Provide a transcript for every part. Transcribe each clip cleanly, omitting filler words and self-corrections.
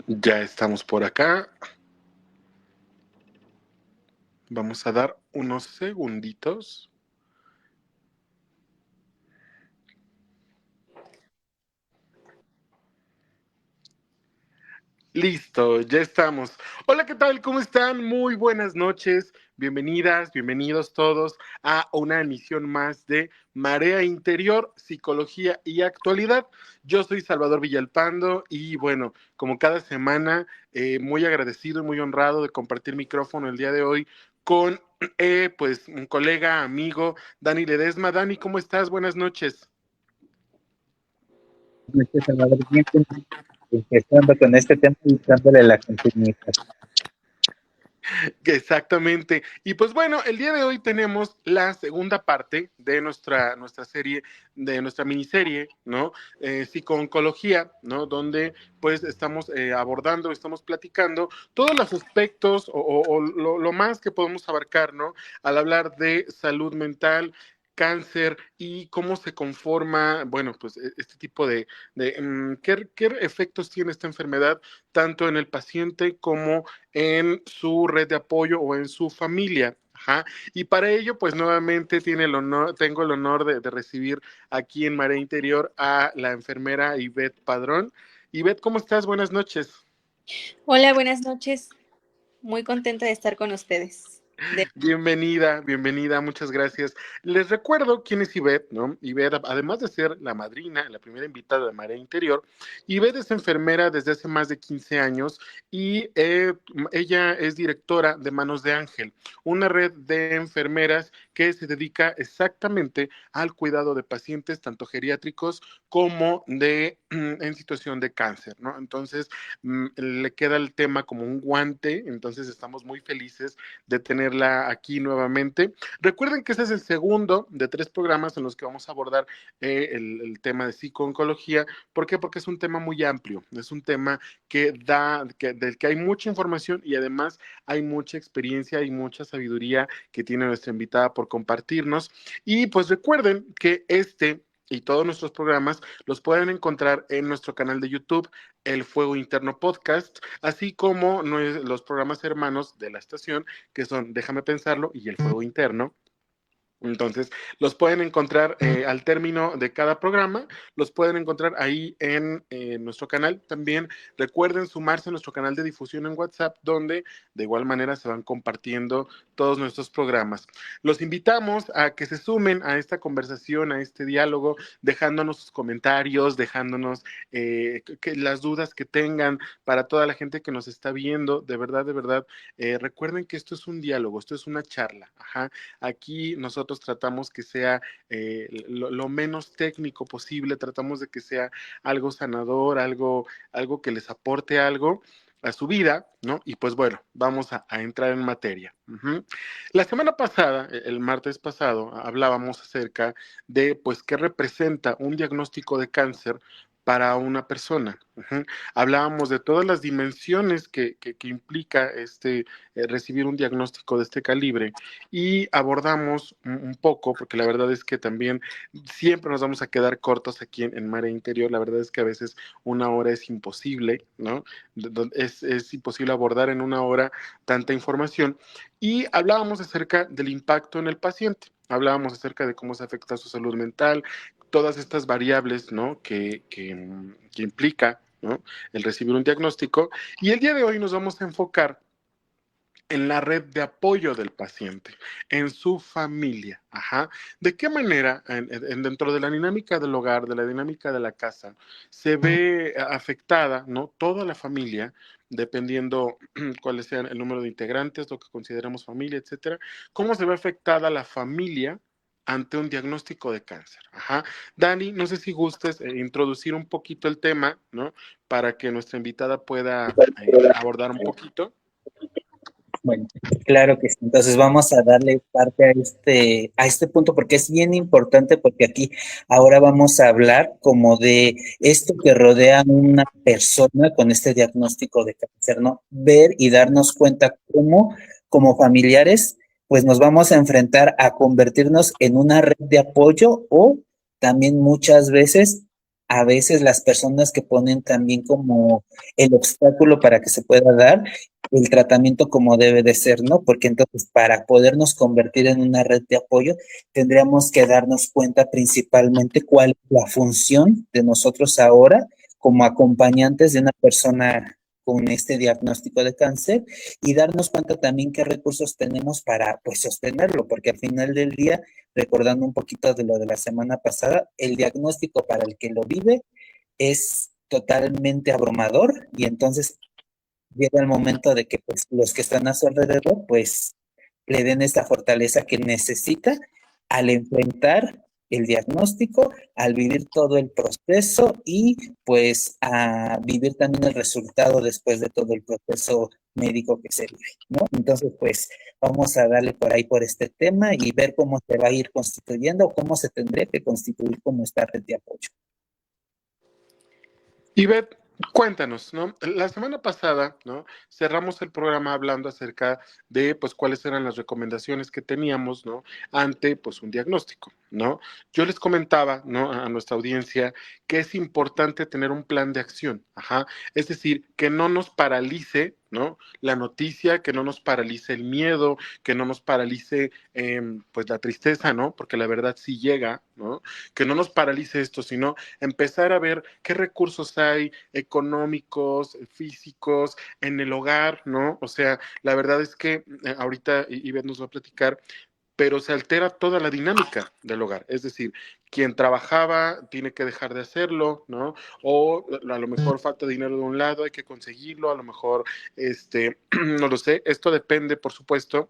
Ya estamos por acá. Vamos a dar unos segunditos. Listo, ya estamos. Hola, ¿qué tal? ¿Cómo están? Muy buenas noches. Bienvenidas, bienvenidos todos a una emisión más de Marea Interior, Psicología y Actualidad. Yo soy Salvador Villalpando y bueno, como cada semana, muy agradecido y muy honrado de compartir micrófono el día de hoy con pues un colega, amigo, Dani Ledesma. Dani, ¿cómo estás? Buenas noches. Salvador, bien, empezando con este tema y dándole la continuidad. Exactamente. Y pues bueno, el día de hoy tenemos la segunda parte de nuestra serie, de nuestra miniserie, ¿no? Psico-oncología, ¿no? Donde pues estamos abordando, estamos platicando todos los aspectos o lo más que podemos abarcar, ¿no? Al hablar de salud mental, cáncer y cómo se conforma, bueno, pues este tipo ¿qué efectos tiene esta enfermedad tanto en el paciente como en su red de apoyo o en su familia. Ajá. Y para ello, pues nuevamente tengo el honor de recibir aquí en Marea Interior a la enfermera Ivette Padrón. Ivette, ¿cómo estás? Buenas noches. Hola, buenas noches. Muy contenta de estar con ustedes. Bienvenida, bienvenida, muchas gracias. Les recuerdo quién es Ivette, ¿no? Ivette, además de ser la madrina, la primera invitada de Marea Interior, Ivette es enfermera desde hace más de 15 años y ella es directora de Manos de Ángel, una red de enfermeras que se dedica exactamente al cuidado de pacientes, tanto geriátricos como en situación de cáncer, ¿no? Entonces, le queda el tema como un guante, entonces estamos muy felices de tenerla aquí nuevamente. Recuerden que este es el segundo de 3 programas en los que vamos a abordar el tema de psico-oncología. ¿Por qué? Porque es un tema muy amplio, es un tema del que hay mucha información y además hay mucha experiencia y mucha sabiduría que tiene nuestra invitada por compartirnos. Y pues recuerden que y todos nuestros programas los pueden encontrar en nuestro canal de YouTube, El Fuego Interno Podcast, así como los programas hermanos de la estación, que son Déjame Pensarlo y El Fuego Interno. Entonces, los pueden encontrar al término de cada programa, los pueden encontrar ahí en nuestro canal. También recuerden sumarse a nuestro canal de difusión en WhatsApp, donde de igual manera se van compartiendo todos nuestros programas. Los invitamos a que se sumen a esta conversación, a este diálogo, dejándonos sus comentarios, dejándonos las dudas que tengan para toda la gente que nos está viendo. De verdad, recuerden que esto es un diálogo, esto es una charla. Ajá. Aquí nosotros tratamos que sea lo menos técnico posible, tratamos de que sea algo sanador, algo que les aporte algo a su vida, ¿no? Y pues bueno, vamos a entrar en materia. La semana pasada, el martes pasado, hablábamos acerca de, pues, qué representa un diagnóstico de cáncer para una persona. Hablábamos de todas las dimensiones que implica recibir un diagnóstico de este calibre y abordamos un poco, porque la verdad es que también siempre nos vamos a quedar cortos aquí en Marea Interior. La verdad es que a veces una hora es imposible, ¿no? Es imposible abordar en una hora tanta información. Y hablábamos acerca del impacto en el paciente. Hablábamos acerca de cómo se afecta su salud mental, todas estas variables, ¿no? que implica, ¿no?, el recibir un diagnóstico. Y el día de hoy nos vamos a enfocar en la red de apoyo del paciente, en su familia. Ajá. ¿De qué manera dentro de la dinámica del hogar, de la dinámica de la casa, se ve afectada, ¿no?, toda la familia, dependiendo cuáles sean el número de integrantes, lo que consideramos familia, etcétera? ¿Cómo se ve afectada la familia ante un diagnóstico de cáncer? Ajá. Dani, no sé si gustes introducir un poquito el tema, ¿no?, para que nuestra invitada pueda abordar un poquito. Bueno, claro que sí. Entonces vamos a darle parte a este punto porque es bien importante porque aquí ahora vamos a hablar como de esto que rodea a una persona con este diagnóstico de cáncer, ¿no? Ver y darnos cuenta cómo como familiares pues nos vamos a enfrentar a convertirnos en una red de apoyo o también muchas veces, a veces las personas que ponen también como el obstáculo para que se pueda dar el tratamiento como debe de ser, ¿no? Porque entonces para podernos convertir en una red de apoyo, tendríamos que darnos cuenta principalmente cuál es la función de nosotros ahora como acompañantes de una persona con este diagnóstico de cáncer y darnos cuenta también qué recursos tenemos para pues sostenerlo, porque al final del día, recordando un poquito de lo de la semana pasada, el diagnóstico para el que lo vive es totalmente abrumador y entonces llega el momento de que pues los que están a su alrededor pues le den esta fortaleza que necesita al enfrentar el diagnóstico, al vivir todo el proceso y pues a vivir también el resultado después de todo el proceso médico que se vive, ¿no? Entonces, pues vamos a darle por ahí por este tema y ver cómo se va a ir constituyendo o cómo se tendría que constituir como esta red de apoyo. Ivette, cuéntanos, ¿no? La semana pasada, ¿no? Cerramos el programa hablando acerca de, pues, cuáles eran las recomendaciones que teníamos, ¿no? Ante, pues, un diagnóstico, ¿no? Yo les comentaba, ¿no? A nuestra audiencia que es importante tener un plan de acción, ajá. Es decir, que no nos paralice, ¿no? La noticia, que no nos paralice el miedo, que no nos paralice, pues, la tristeza, ¿no? Porque la verdad sí llega, ¿no? Que no nos paralice esto, sino empezar a ver qué recursos hay económicos, físicos, en el hogar, ¿no? O sea, la verdad es que ahorita Ivette nos va a platicar, pero se altera toda la dinámica del hogar. Es decir, quien trabajaba tiene que dejar de hacerlo, ¿no? O a lo mejor falta dinero de un lado, hay que conseguirlo, a lo mejor, no lo sé, esto depende, por supuesto,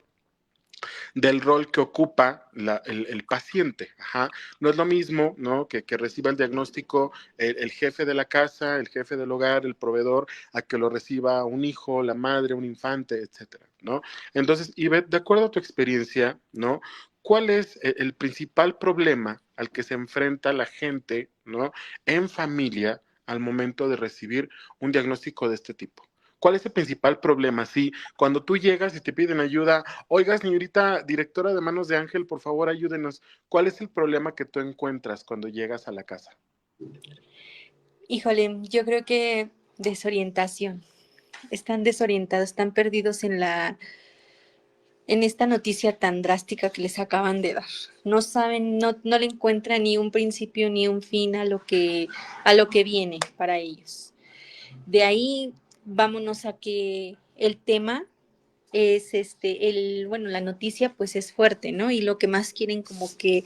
del rol que ocupa el paciente. Ajá. No es lo mismo, ¿no? Que reciba el diagnóstico el jefe de la casa, el jefe del hogar, el proveedor, a que lo reciba un hijo, la madre, un infante, etcétera, ¿no? Entonces, Ivette, de acuerdo a tu experiencia, ¿no? ¿Cuál es el principal problema al que se enfrenta la gente, ¿no? En familia al momento de recibir un diagnóstico de este tipo? ¿Cuál es el principal problema? Sí, cuando tú llegas y te piden ayuda, oiga, señorita directora de Manos de Ángel, por favor, ayúdenos. ¿Cuál es el problema que tú encuentras cuando llegas a la casa? Híjole, yo creo que desorientación. Están desorientados, están perdidos en esta noticia tan drástica que les acaban de dar. No saben, no le encuentran ni un principio ni un fin a lo que viene para ellos. De ahí vámonos a que el tema es bueno, la noticia pues es fuerte, ¿no? Y lo que más quieren como que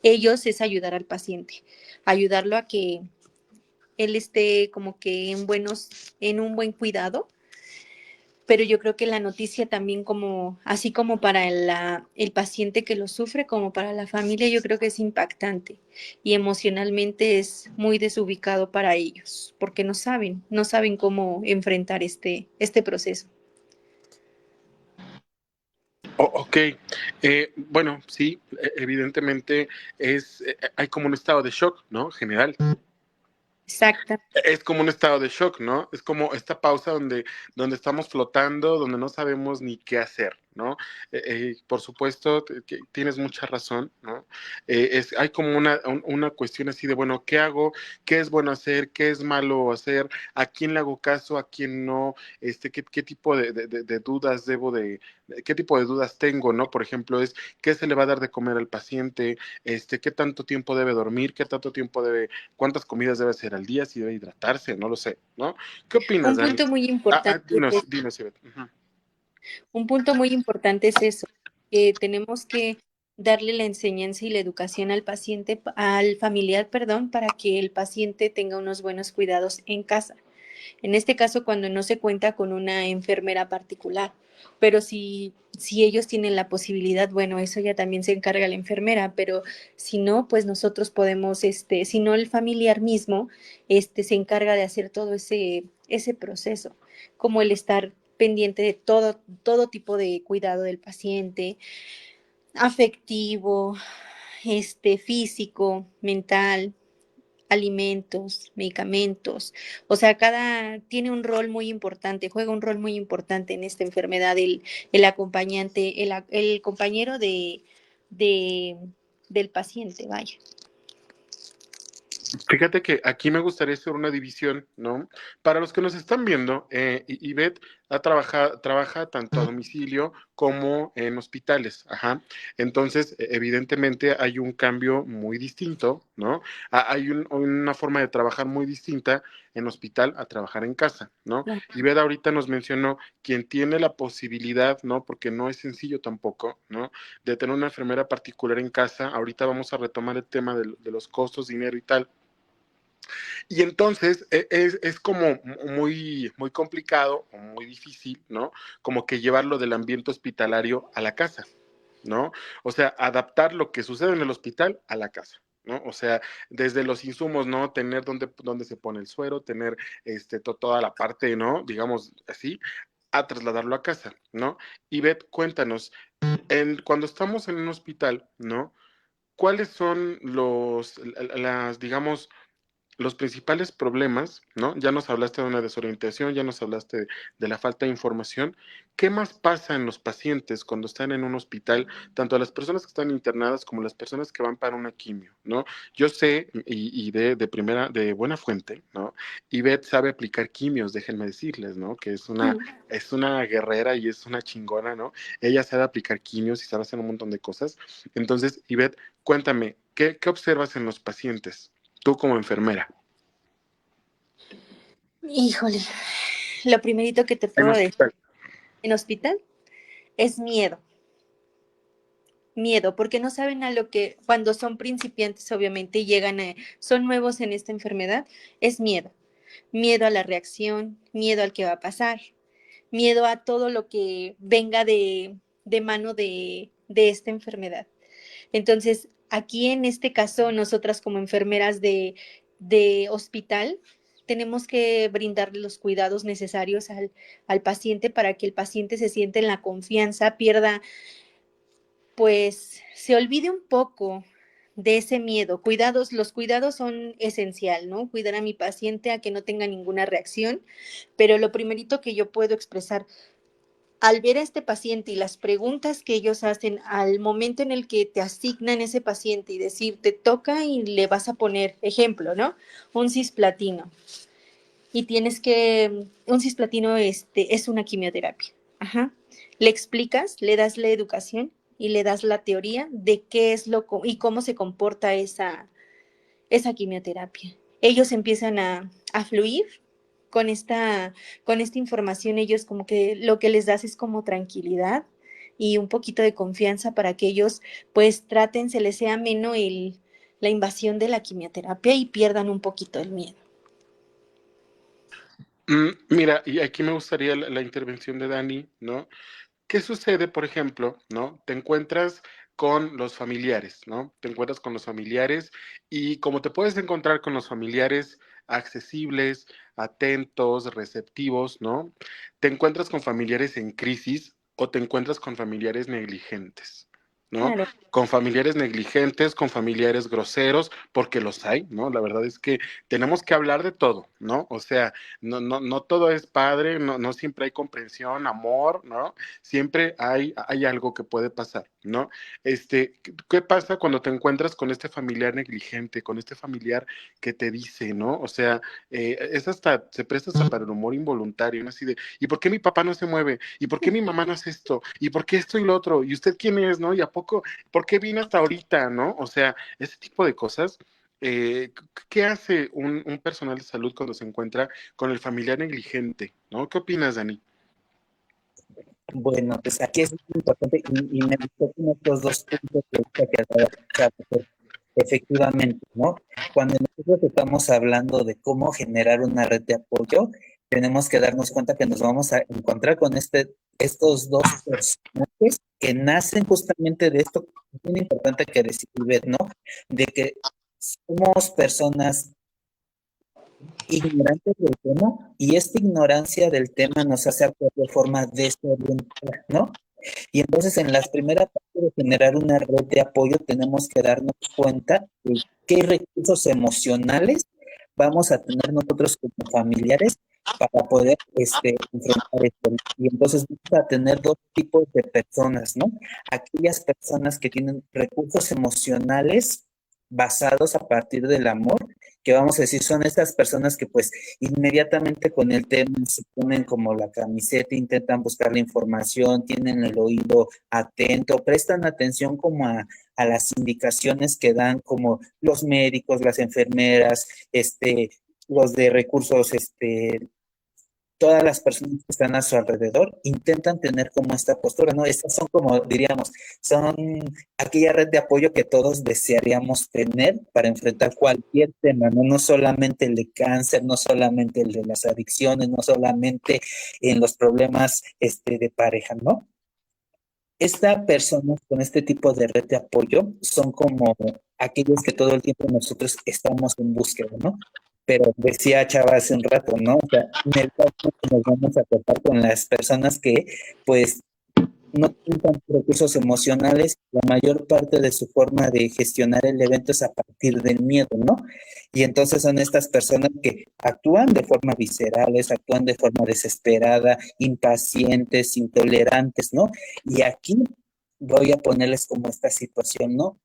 ellos es ayudar al paciente, ayudarlo a que él esté como que en un buen cuidado, pero yo creo que la noticia también como, así como para el paciente que lo sufre, como para la familia, yo creo que es impactante y emocionalmente es muy desubicado para ellos, porque no saben cómo enfrentar este proceso. Ok, bueno, sí, evidentemente hay como un estado de shock, ¿no? General. Exacto. Es como un estado de shock, ¿no? Es como esta pausa donde estamos flotando, donde no sabemos ni qué hacer, ¿no? Por supuesto, tienes mucha razón, ¿no? Hay como una cuestión así de, bueno, ¿qué hago? ¿Qué es bueno hacer? ¿Qué es malo hacer? ¿A quién le hago caso? ¿A quién no? ¿Qué tipo de dudas qué tipo de dudas tengo, ¿no? Por ejemplo, ¿qué se le va a dar de comer al paciente? ¿Qué tanto tiempo debe dormir? ¿Qué tanto tiempo cuántas comidas debe hacer al día? Si debe hidratarse, no lo sé, ¿no? ¿Qué opinas, Un Dani? punto muy importante es Dinos, Ivette. Uh-huh. Un punto muy importante es eso, que tenemos que darle la enseñanza y la educación al paciente, al familiar, perdón, para que el paciente tenga unos buenos cuidados en casa. En este caso, cuando no se cuenta con una enfermera particular, pero si ellos tienen la posibilidad, bueno, eso ya también se encarga la enfermera, pero si no, pues nosotros podemos, si no el familiar mismo, se encarga de hacer todo ese proceso, como el estar pendiente de todo tipo de cuidado del paciente, afectivo, físico, mental, alimentos, medicamentos. O sea, tiene un rol muy importante, juega un rol muy importante en esta enfermedad el acompañante, el compañero de, del paciente, vaya. Fíjate que aquí me gustaría hacer una división, ¿no? Para los que nos están viendo, Ivette trabaja tanto a domicilio como en hospitales, ajá. Entonces, evidentemente hay un cambio muy distinto, ¿no? Hay una forma de trabajar muy distinta en hospital a trabajar en casa, ¿no? Claro. Ivette ahorita nos mencionó quien tiene la posibilidad, ¿no? Porque no es sencillo tampoco, ¿no? De tener una enfermera particular en casa. Ahorita vamos a retomar el tema de los costos, dinero y tal. Y entonces es como muy complicado o muy difícil, ¿no? Como que llevarlo del ambiente hospitalario a la casa, ¿no? O sea, adaptar lo que sucede en el hospital a la casa, ¿no? O sea, desde los insumos, ¿no? Tener dónde se pone el suero, tener toda la parte, ¿no? Digamos así, a trasladarlo a casa, ¿no? Y Beth, cuéntanos, cuando estamos en un hospital, ¿no? ¿Cuáles son digamos, los principales problemas, ¿no? Ya nos hablaste de una desorientación, ya nos hablaste de la falta de información. ¿Qué más pasa en los pacientes cuando están en un hospital, tanto a las personas que están internadas como las personas que van para una quimio, ¿no? Yo sé, y de buena fuente, ¿no? Ivette sabe aplicar quimios, déjenme decirles, ¿no? Que es una guerrera y es una chingona, ¿no? Ella sabe aplicar quimios y sabe hacer un montón de cosas. Entonces, Ivette, cuéntame, ¿qué observas en los pacientes? Tú como enfermera. Híjole, lo primerito que te En puedo decir hospital. en hospital es miedo. Miedo, porque no saben a lo que, cuando son principiantes, obviamente, y son nuevos en esta enfermedad, es miedo. Miedo a la reacción, miedo al que va a pasar, miedo a todo lo que venga de mano de esta enfermedad. Entonces, aquí en este caso, nosotras como enfermeras de hospital, tenemos que brindarle los cuidados necesarios al paciente para que el paciente se sienta en la confianza, pues se olvide un poco de ese miedo. Los cuidados son esencial, ¿no? Cuidar a mi paciente a que no tenga ninguna reacción, pero lo primerito que yo puedo expresar al ver a este paciente y las preguntas que ellos hacen al momento en el que te asignan ese paciente y decir, te toca y le vas a poner, ejemplo, ¿no? Un cisplatino. Y un cisplatino es una quimioterapia. Ajá. Le explicas, le das la educación y le das la teoría de qué es y cómo se comporta esa quimioterapia. Ellos empiezan a fluir con esta información. Ellos como que lo que les das es como tranquilidad y un poquito de confianza para que ellos pues traten, se les sea ameno la invasión de la quimioterapia y pierdan un poquito el miedo. Mira, y aquí me gustaría la intervención de Dani, ¿no? ¿Qué sucede, por ejemplo, ¿no? Te encuentras con los familiares, ¿no? Te encuentras con los familiares y como te puedes encontrar con los familiares accesibles, atentos, receptivos, ¿no? Te encuentras con familiares en crisis o te encuentras con familiares negligentes, ¿no? Claro. Con familiares negligentes, con familiares groseros, porque los hay, ¿no? La verdad es que tenemos que hablar de todo, ¿no? O sea, no todo es padre, no siempre hay comprensión, amor, ¿no? Siempre hay algo que puede pasar, ¿no? ¿Qué pasa cuando te encuentras con este familiar negligente, con este familiar que te dice, ¿no? O sea, se presta hasta para el humor involuntario, ¿no? Así de, ¿y por qué mi papá no se mueve? ¿Y por qué mi mamá no hace esto? ¿Y por qué esto y lo otro? ¿Y usted quién es, no? ¿Y a poco, por qué vino hasta ahorita, no? O sea, ese tipo de cosas. ¿Qué hace un personal de salud cuando se encuentra con el familiar negligente, ¿no? ¿Qué opinas, Dani? Bueno, pues aquí es muy importante y me gustó con estos dos puntos que acabas de echar, porque efectivamente, ¿no? Cuando nosotros estamos hablando de cómo generar una red de apoyo, tenemos que darnos cuenta que nos vamos a encontrar con estos dos personajes que nacen justamente de esto, es muy importante que decir, ¿no? De que somos personas ignorantes del tema y esta ignorancia del tema nos hace actuar de forma desorientada, ¿no? Y entonces en las primeras partes de generar una red de apoyo tenemos que darnos cuenta de qué recursos emocionales vamos a tener nosotros como familiares para poder enfrentar esto. Y entonces vamos a tener dos tipos de personas, ¿no? Aquellas personas que tienen recursos emocionales basados a partir del amor, que vamos a decir son estas personas que pues inmediatamente con el tema se ponen como la camiseta, intentan buscar la información, tienen el oído atento, prestan atención como a las indicaciones que dan como los médicos, las enfermeras, los de recursos, todas las personas que están a su alrededor intentan tener como esta postura, ¿no? Estas son como, diríamos, son aquella red de apoyo que todos desearíamos tener para enfrentar cualquier tema, ¿no? No solamente el de cáncer, no solamente el de las adicciones, no solamente en los problemas de pareja, ¿no? Estas personas con este tipo de red de apoyo son como aquellos que todo el tiempo nosotros estamos en búsqueda, ¿no? Pero decía Chava hace un rato, ¿no? O sea, en el caso que nos vamos a topar con las personas que, pues, no tienen tantos recursos emocionales, la mayor parte de su forma de gestionar el evento es a partir del miedo, ¿no? Y entonces son estas personas que actúan de forma viscerales, actúan de forma desesperada, impacientes, intolerantes, ¿no? Y aquí voy a ponerles como esta situación, ¿no?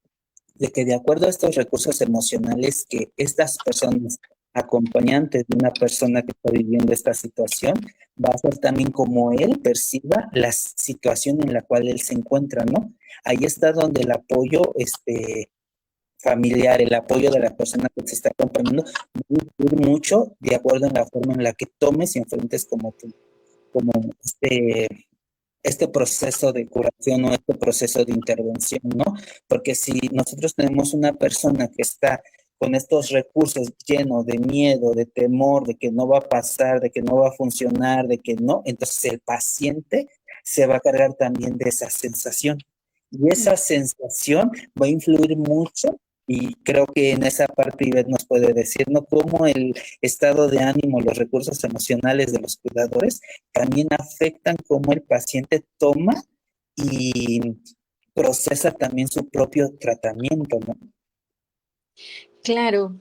De que de acuerdo a estos recursos emocionales que estas personas acompañantes de una persona que está viviendo esta situación, va a ser también como él perciba la situación en la cual él se encuentra, ¿no? Ahí está donde el apoyo familiar, el apoyo de la persona que te está acompañando, va a influir mucho de acuerdo en la forma en la que tomes y enfrentes como este proceso de curación o este proceso de intervención, ¿no? Porque si nosotros tenemos una persona que está con estos recursos llenos de miedo, de temor, de que no va a pasar, de que no va a funcionar, de que no, entonces el paciente se va a cargar también de esa sensación. Y esa sensación va a influir mucho y creo que en esa parte Ivette nos puede decir, ¿no? Cómo el estado de ánimo, los recursos emocionales de los cuidadores también afectan cómo el paciente toma y procesa también su propio tratamiento, ¿no? Claro,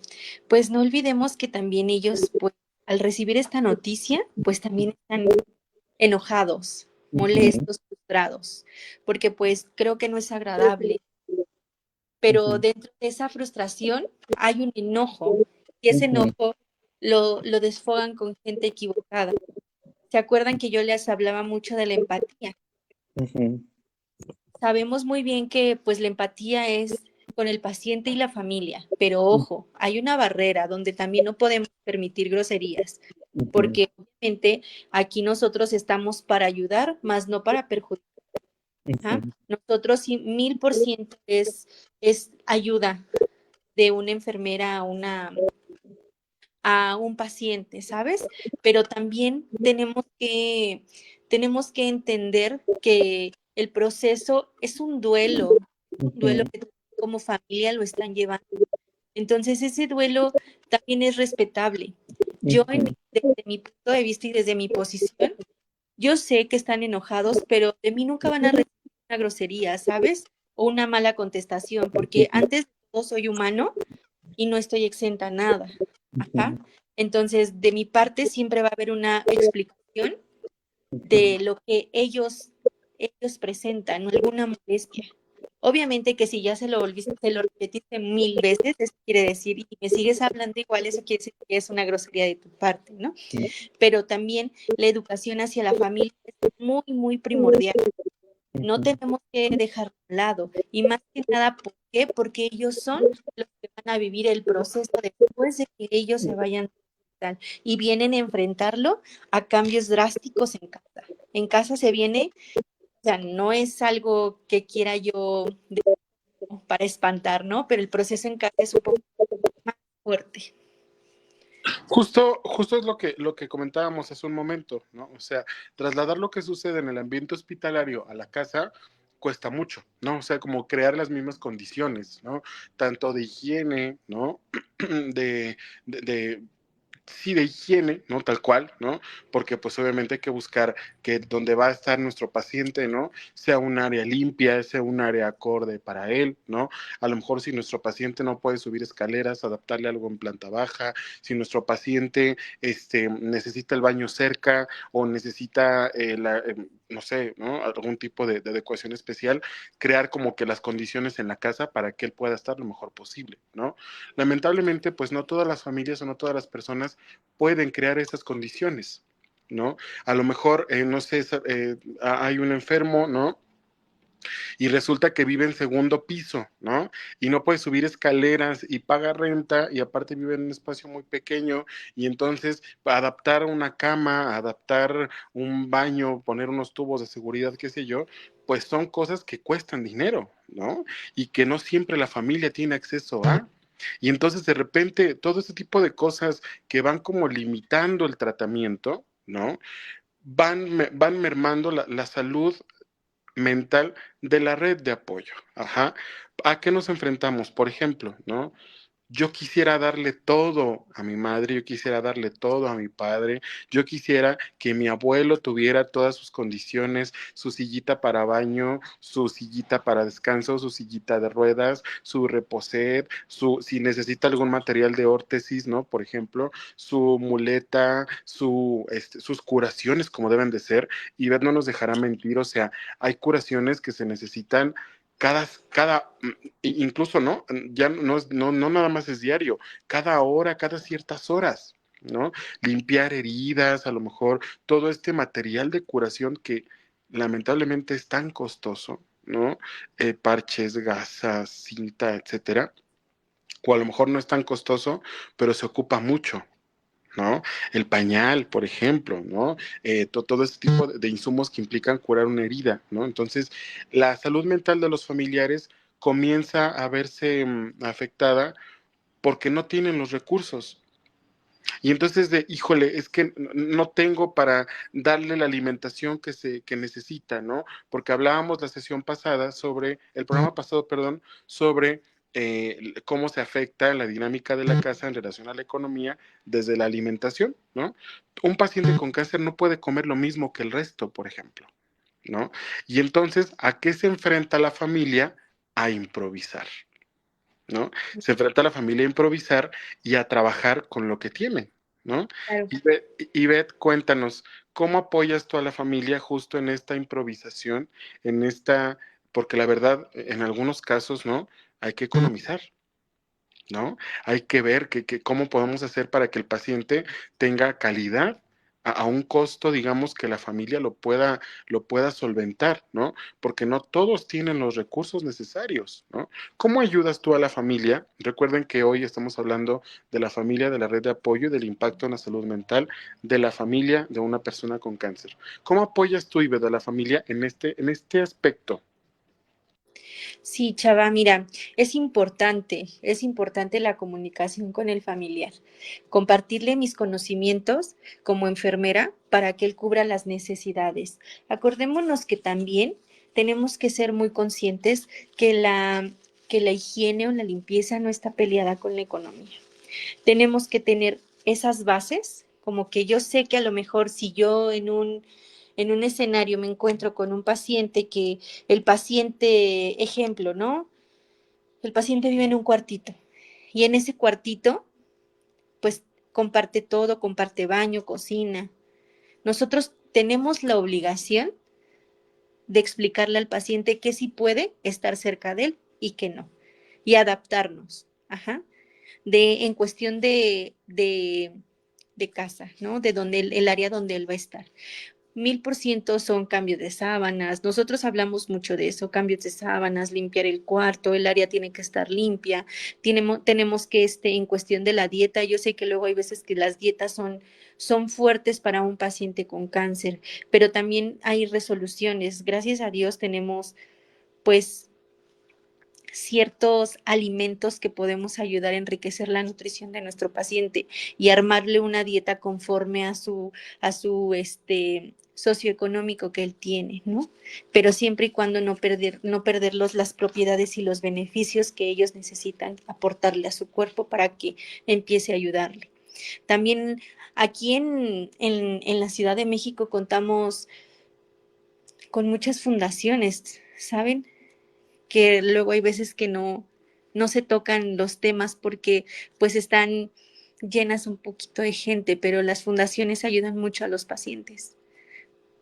pues no olvidemos que también ellos, pues, al recibir esta noticia, pues también están enojados, Ujú, molestos, frustrados, porque pues creo que no es agradable, pero ujú, dentro de esa frustración hay un enojo y ese ujú, enojo lo desfogan con gente equivocada. ¿Se acuerdan que yo les hablaba mucho de la empatía? ujú, Sabemos muy bien que pues la empatía es con el paciente y la familia, pero ojo, hay una barrera donde también no podemos permitir groserías, ujú, porque obviamente aquí nosotros estamos para ayudar, más no para perjudicar. ¿Ah? ujú, Nosotros sí, 1000% es ayuda de una enfermera a un paciente, ¿sabes? Pero también tenemos que entender que el proceso es un duelo ujú, que como familia lo están llevando. Entonces, ese duelo también es respetable. Yo, ujú, desde mi punto de vista y desde mi posición, yo sé que están enojados, pero de mí nunca van a recibir una grosería, ¿sabes? O una mala contestación, porque antes de todo soy humano y no estoy exenta a nada. Ajá. ujú, Entonces, de mi parte siempre va a haber una explicación de lo que ellos presentan, no alguna molestia. Obviamente que si ya se lo repetiste 1000 veces, eso quiere decir, y me sigues hablando igual, eso quiere decir que es una grosería de tu parte, ¿no? Pero también la educación hacia la familia es muy, muy primordial. No ujú, tenemos que dejarlo a un lado. Y más que nada, ¿por qué? Porque ellos son los que van a vivir el proceso después de que ellos se vayan al hospital y vienen a enfrentarlo a cambios drásticos en casa. En casa se viene, o sea, no es algo que quiera yo para espantar, ¿no? Pero el proceso en casa es un poco más fuerte. Justo es lo que comentábamos hace un momento, ¿no? O sea, trasladar lo que sucede en el ambiente hospitalario a la casa cuesta mucho, ¿no? O sea, como crear las mismas condiciones, ¿no? Tanto de higiene, ¿no? De, de sí de higiene, ¿no? Tal cual, ¿no? Porque pues obviamente hay que buscar que donde va a estar nuestro paciente, ¿no? Sea un área limpia, sea un área acorde para él, ¿no? A lo mejor si nuestro paciente no puede subir escaleras, adaptarle algo en planta baja, si nuestro paciente necesita el baño cerca o necesita, no sé, ¿no? Algún tipo de adecuación especial, crear como que las condiciones en la casa para que él pueda estar lo mejor posible, ¿no? Lamentablemente, pues no todas las familias o no todas las personas pueden crear esas condiciones, ¿no? A lo mejor, no sé, hay un enfermo, ¿no? Y resulta que vive en segundo piso, ¿no? Y no puede subir escaleras y paga renta y aparte vive en un espacio muy pequeño y entonces adaptar una cama, adaptar un baño, poner unos tubos de seguridad, qué sé yo, pues son cosas que cuestan dinero, ¿no? Y que no siempre la familia tiene acceso a. Y entonces de repente todo ese tipo de cosas que van como limitando el tratamiento, ¿no? Van mermando la salud mental de la red de apoyo. Ajá. ¿A qué nos enfrentamos? Por ejemplo, ¿no? Yo quisiera darle todo a mi madre, yo quisiera darle todo a mi padre, yo quisiera que mi abuelo tuviera todas sus condiciones, su sillita para baño, su sillita para descanso, su sillita de ruedas, su reposet, si necesita algún material de órtesis, ¿no? Por ejemplo, su muleta, sus curaciones como deben de ser, y Beth no nos dejará mentir, o sea, hay curaciones que se necesitan incluso, ¿no? Ya no nada más es diario, cada hora, cada ciertas horas, ¿no? Limpiar heridas, a lo mejor todo este material de curación que lamentablemente es tan costoso, ¿no? Parches, gasas, cinta, etcétera, o a lo mejor no es tan costoso, pero se ocupa mucho, ¿no? El pañal, por ejemplo, ¿no? Todo ese tipo de insumos que implican curar una herida, ¿no? Entonces, la salud mental de los familiares comienza a verse afectada porque no tienen los recursos. Y entonces híjole, es que no tengo para darle la alimentación que necesita, ¿no? Porque hablábamos la sesión pasada sobre, el programa pasado, perdón, sobre cómo se afecta la dinámica de la casa en relación a la economía desde la alimentación, ¿no? Un paciente con cáncer no puede comer lo mismo que el resto, por ejemplo, ¿no? Y entonces, ¿a qué se enfrenta la familia? A improvisar, ¿no? Se enfrenta a la familia a improvisar y a trabajar con lo que tiene, ¿no? Claro. Ivette, cuéntanos, ¿cómo apoyas tú a la familia justo en esta improvisación, en esta, porque la verdad, en algunos casos, ¿no? Hay que economizar, ¿no? Hay que ver cómo podemos hacer para que el paciente tenga calidad a un costo, digamos, que la familia lo pueda solventar, ¿no? Porque no todos tienen los recursos necesarios, ¿no? ¿Cómo ayudas tú a la familia? Recuerden que hoy estamos hablando de la familia, de la red de apoyo, del impacto en la salud mental, de la familia de una persona con cáncer. ¿Cómo apoyas tú, Ivette, a la familia en este aspecto? Sí, Chava, mira, es importante la comunicación con el familiar, compartirle mis conocimientos como enfermera para que él cubra las necesidades. Acordémonos que también tenemos que ser muy conscientes que la higiene o la limpieza no está peleada con la economía. Tenemos que tener esas bases, como que yo sé que a lo mejor si yo en un escenario me encuentro con un paciente que el paciente, ejemplo, ¿no? El paciente vive en un cuartito y en ese cuartito, pues comparte todo, comparte baño, cocina. Nosotros tenemos la obligación de explicarle al paciente que sí puede estar cerca de él y que no, y adaptarnos, ajá, en cuestión de casa, ¿no? De donde el área donde él va a estar. 1000% son cambios de sábanas. Nosotros hablamos mucho de eso, cambios de sábanas, limpiar el cuarto, el área tiene que estar limpia. Tenemos que, en cuestión de la dieta, yo sé que luego hay veces que las dietas son fuertes para un paciente con cáncer, pero también hay resoluciones. Gracias a Dios tenemos, pues, ciertos alimentos que podemos ayudar a enriquecer la nutrición de nuestro paciente y armarle una dieta conforme a su socioeconómico que él tiene, ¿no? Pero siempre y cuando no perderlos las propiedades y los beneficios que ellos necesitan aportarle a su cuerpo para que empiece a ayudarle. También aquí en la Ciudad de México contamos con muchas fundaciones, ¿saben? Que luego hay veces que no se tocan los temas porque pues están llenas un poquito de gente, pero las fundaciones ayudan mucho a los pacientes.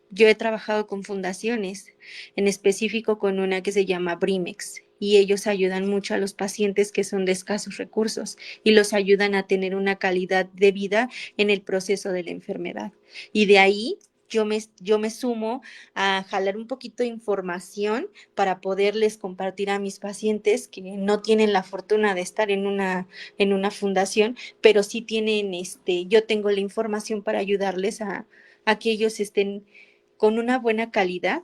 Yo he trabajado con fundaciones, en específico con una que se llama Brimex, y ellos ayudan mucho a los pacientes que son de escasos recursos y los ayudan a tener una calidad de vida en el proceso de la enfermedad. Y de ahí yo me sumo a jalar un poquito de información para poderles compartir a mis pacientes que no tienen la fortuna de estar en una fundación, pero sí tienen, yo tengo la información para ayudarles a que ellos estén con una buena calidad,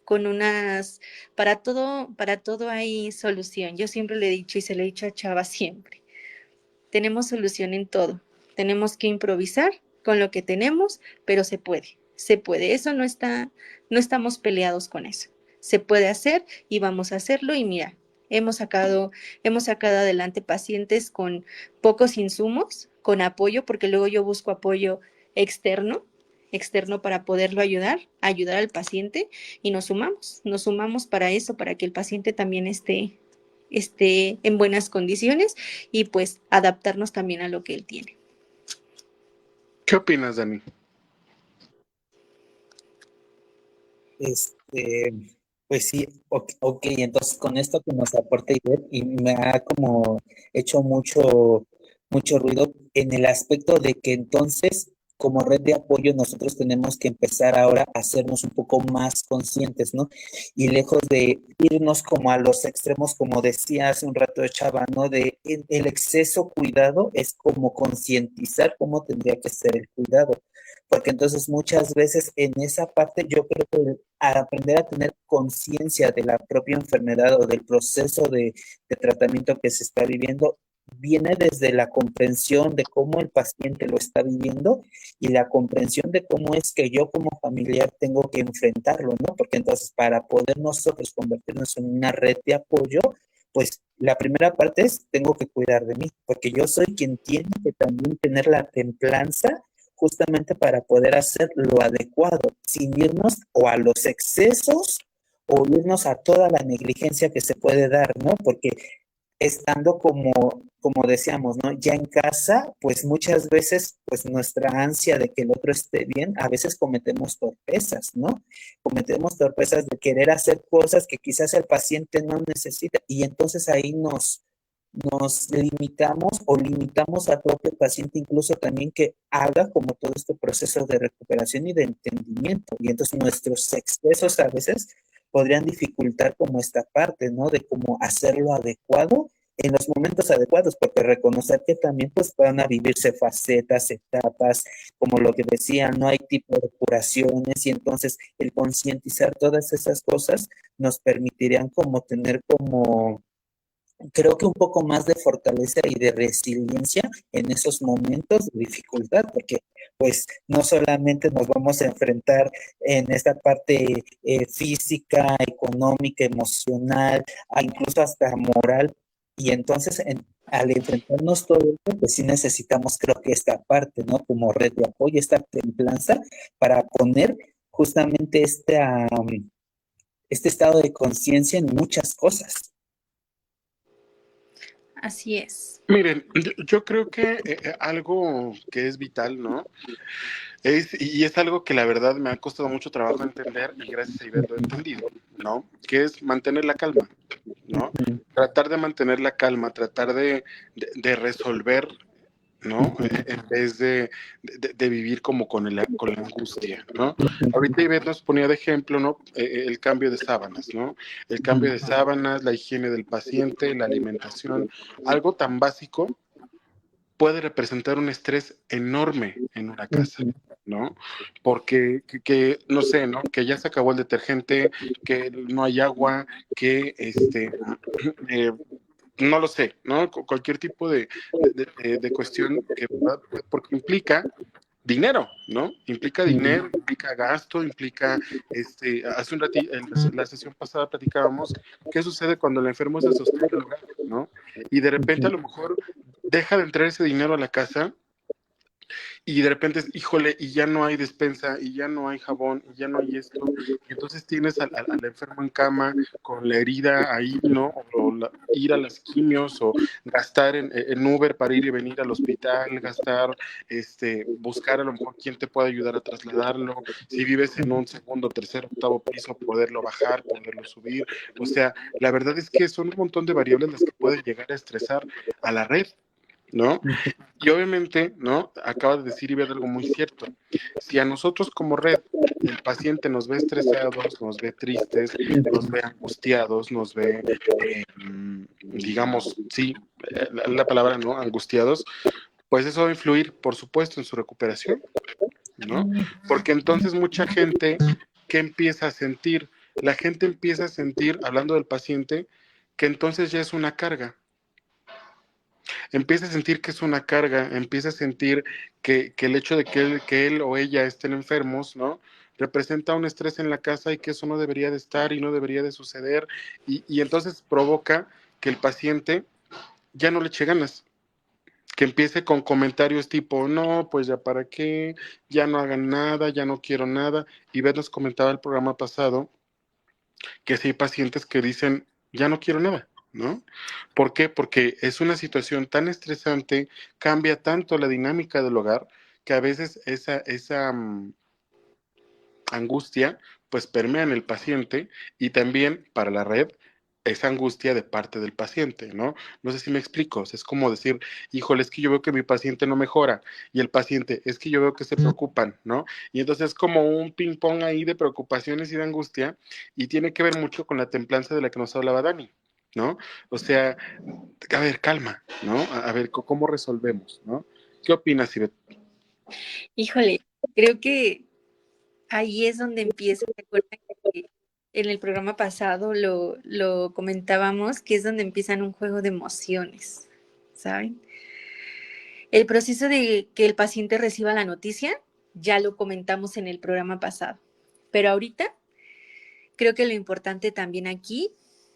con unas, para todo hay solución. Yo siempre le he dicho y se lo he dicho a Chava siempre, tenemos solución en todo. Tenemos que improvisar con lo que tenemos, pero se puede. Eso no estamos peleados con eso. Se puede hacer y vamos a hacerlo y mira, hemos sacado adelante pacientes con pocos insumos, con apoyo, porque luego yo busco apoyo externo, externo para poderlo ayudar al paciente y nos sumamos para eso, para que el paciente también esté en buenas condiciones y pues adaptarnos también a lo que él tiene. ¿Qué opinas, Dani? Este, pues sí, ok, entonces con esto que nos aporta Ivette, y me ha como hecho mucho ruido en el aspecto de que entonces, como red de apoyo, nosotros tenemos que empezar ahora a hacernos un poco más conscientes, ¿no? Y lejos de irnos como a los extremos, como decía hace un rato Chava, ¿no? De el exceso cuidado es como concientizar cómo tendría que ser el cuidado, porque entonces muchas veces en esa parte yo creo que al aprender a tener conciencia de la propia enfermedad o del proceso de tratamiento que se está viviendo, viene desde la comprensión de cómo el paciente lo está viviendo y la comprensión de cómo es que yo como familiar tengo que enfrentarlo, ¿no? Porque entonces para poder nosotros convertirnos en una red de apoyo, pues la primera parte es tengo que cuidar de mí, porque yo soy quien tiene que también tener la templanza justamente para poder hacer lo adecuado, sin irnos o a los excesos o irnos a toda la negligencia que se puede dar, ¿no? Porque estando como decíamos, ¿no? Ya en casa, pues muchas veces, pues nuestra ansia de que el otro esté bien, a veces cometemos torpezas, ¿no? Cometemos torpezas de querer hacer cosas que quizás el paciente no necesita y entonces ahí nos limitamos o limitamos al propio paciente incluso también que haga como todo este proceso de recuperación y de entendimiento. Y entonces nuestros excesos a veces podrían dificultar como esta parte, ¿no? De cómo hacerlo adecuado en los momentos adecuados, porque reconocer que también pues van a vivirse facetas, etapas, como lo que decía, no hay tipo de curaciones y entonces el concientizar todas esas cosas nos permitirían como tener como creo que un poco más de fortaleza y de resiliencia en esos momentos de dificultad, porque pues no solamente nos vamos a enfrentar en esta parte física, económica, emocional, incluso hasta moral, y entonces al enfrentarnos todo esto, pues sí necesitamos creo que esta parte, ¿no? Como red de apoyo, esta templanza para poner justamente este estado de conciencia en muchas cosas. Así es. Miren, yo creo que algo que es vital, ¿no? Y es algo que la verdad me ha costado mucho trabajo entender y gracias a Ivette lo he entendido, ¿no? Que es mantener la calma, ¿no? Tratar de mantener la calma, tratar de resolver, ¿no? En vez de vivir como con la angustia, ¿no? Ahorita Ivette nos ponía de ejemplo, ¿no? El cambio de sábanas, ¿no? El cambio de sábanas, la higiene del paciente, la alimentación, algo tan básico puede representar un estrés enorme en una casa, ¿no? Porque, no sé, ¿no? Que ya se acabó el detergente, que no hay agua, que eh, no lo sé, ¿no? Cualquier tipo de cuestión porque implica dinero, ¿no? Implica dinero, implica gasto, implica, hace un ratito, en la sesión pasada platicábamos qué sucede cuando el enfermo se sostiene en el hogar, ¿no? Y de repente a lo mejor deja de entrar ese dinero a la casa y de repente es, híjole, y ya no hay despensa, y ya no hay jabón, y ya no hay esto, y entonces tienes al enfermo en cama con la herida ahí, ¿no? Ir a las quimios, o gastar en Uber para ir y venir al hospital, gastar, buscar a lo mejor quién te puede ayudar a trasladarlo, si vives en un segundo, tercer, octavo piso, poderlo bajar, poderlo subir, o sea, la verdad es que son un montón de variables las que pueden llegar a estresar a la red, ¿no? Y obviamente, ¿no? Acaba de decir Ivette algo muy cierto. Si a nosotros como red el paciente nos ve estresados, nos ve tristes, nos ve angustiados, nos ve, digamos, sí, la palabra, ¿no? Angustiados, pues eso va a influir, por supuesto, en su recuperación, ¿no? Porque entonces mucha gente que empieza a sentir, la gente empieza a sentir, hablando del paciente, que entonces ya es una carga. Empieza a sentir que es una carga, empieza a sentir que el hecho de que él o ella estén enfermos, ¿no? Representa un estrés en la casa y que eso no debería de estar y no debería de suceder, y entonces provoca que el paciente ya no le eche ganas, que empiece con comentarios tipo, no, pues ya para qué, ya no hagan nada, ya no quiero nada. Y Beth nos comentaba el programa pasado que sí hay pacientes que dicen, ya no quiero nada, ¿no? ¿Por qué? Porque es una situación tan estresante, cambia tanto la dinámica del hogar, que a veces esa angustia, pues permea en el paciente, y también para la red, esa angustia de parte del paciente, ¿no? No sé si me explico, o sea, es como decir, híjole, es que yo veo que mi paciente no mejora, y el paciente, es que yo veo que se preocupan, ¿no? Y entonces es como un ping pong ahí de preocupaciones y de angustia, y tiene que ver mucho con la templanza de la que nos hablaba Dani, ¿no? O sea, a ver, calma, ¿no? A ver, ¿cómo resolvemos, ¿no? ¿Qué opinas, Ivette? Híjole, creo que ahí es donde empieza, ¿te acuerdas que en el programa pasado lo comentábamos, que es donde empiezan un juego de emociones, ¿saben? El proceso de que el paciente reciba la noticia, ya lo comentamos en el programa pasado, pero ahorita creo que lo importante también aquí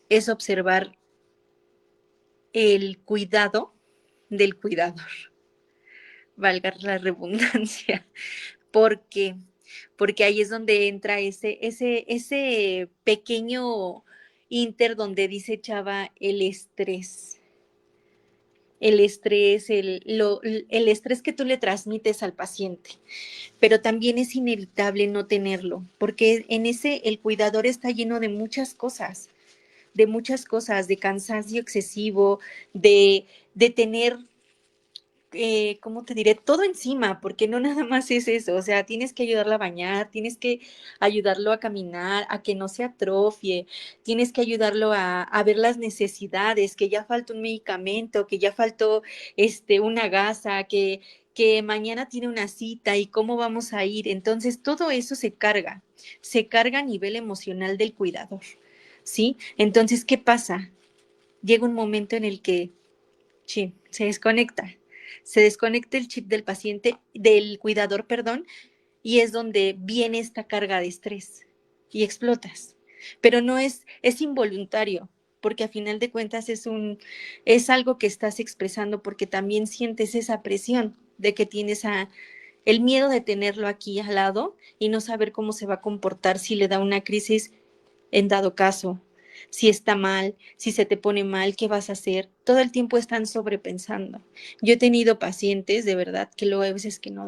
es observar el cuidado del cuidador, valga la redundancia. ¿Por qué? Porque ahí es donde entra ese pequeño inter donde dice Chava el estrés. El estrés, el estrés que tú le transmites al paciente, pero también es inevitable no tenerlo, porque en ese el cuidador está lleno de muchas cosas, de cansancio excesivo, de tener ¿cómo te diré? Todo encima, porque no nada más es eso, o sea, tienes que ayudarlo a bañar, tienes que ayudarlo a caminar, a que no se atrofie, tienes que ayudarlo a ver las necesidades, que ya falta un medicamento, que ya faltó una gasa, que mañana tiene una cita y cómo vamos a ir. Entonces, todo eso se carga a nivel emocional del cuidador, ¿sí? Entonces, ¿qué pasa? Llega un momento en el que, sí, se desconecta el chip del paciente, del cuidador, perdón, y es donde viene esta carga de estrés y explotas. Pero no es involuntario, porque a final de cuentas es algo que estás expresando porque también sientes esa presión de que tienes el miedo de tenerlo aquí al lado y no saber cómo se va a comportar si le da una crisis en dado caso, si está mal, si se te pone mal, ¿qué vas a hacer? Todo el tiempo están sobrepensando. Yo he tenido pacientes de verdad que luego hay veces que no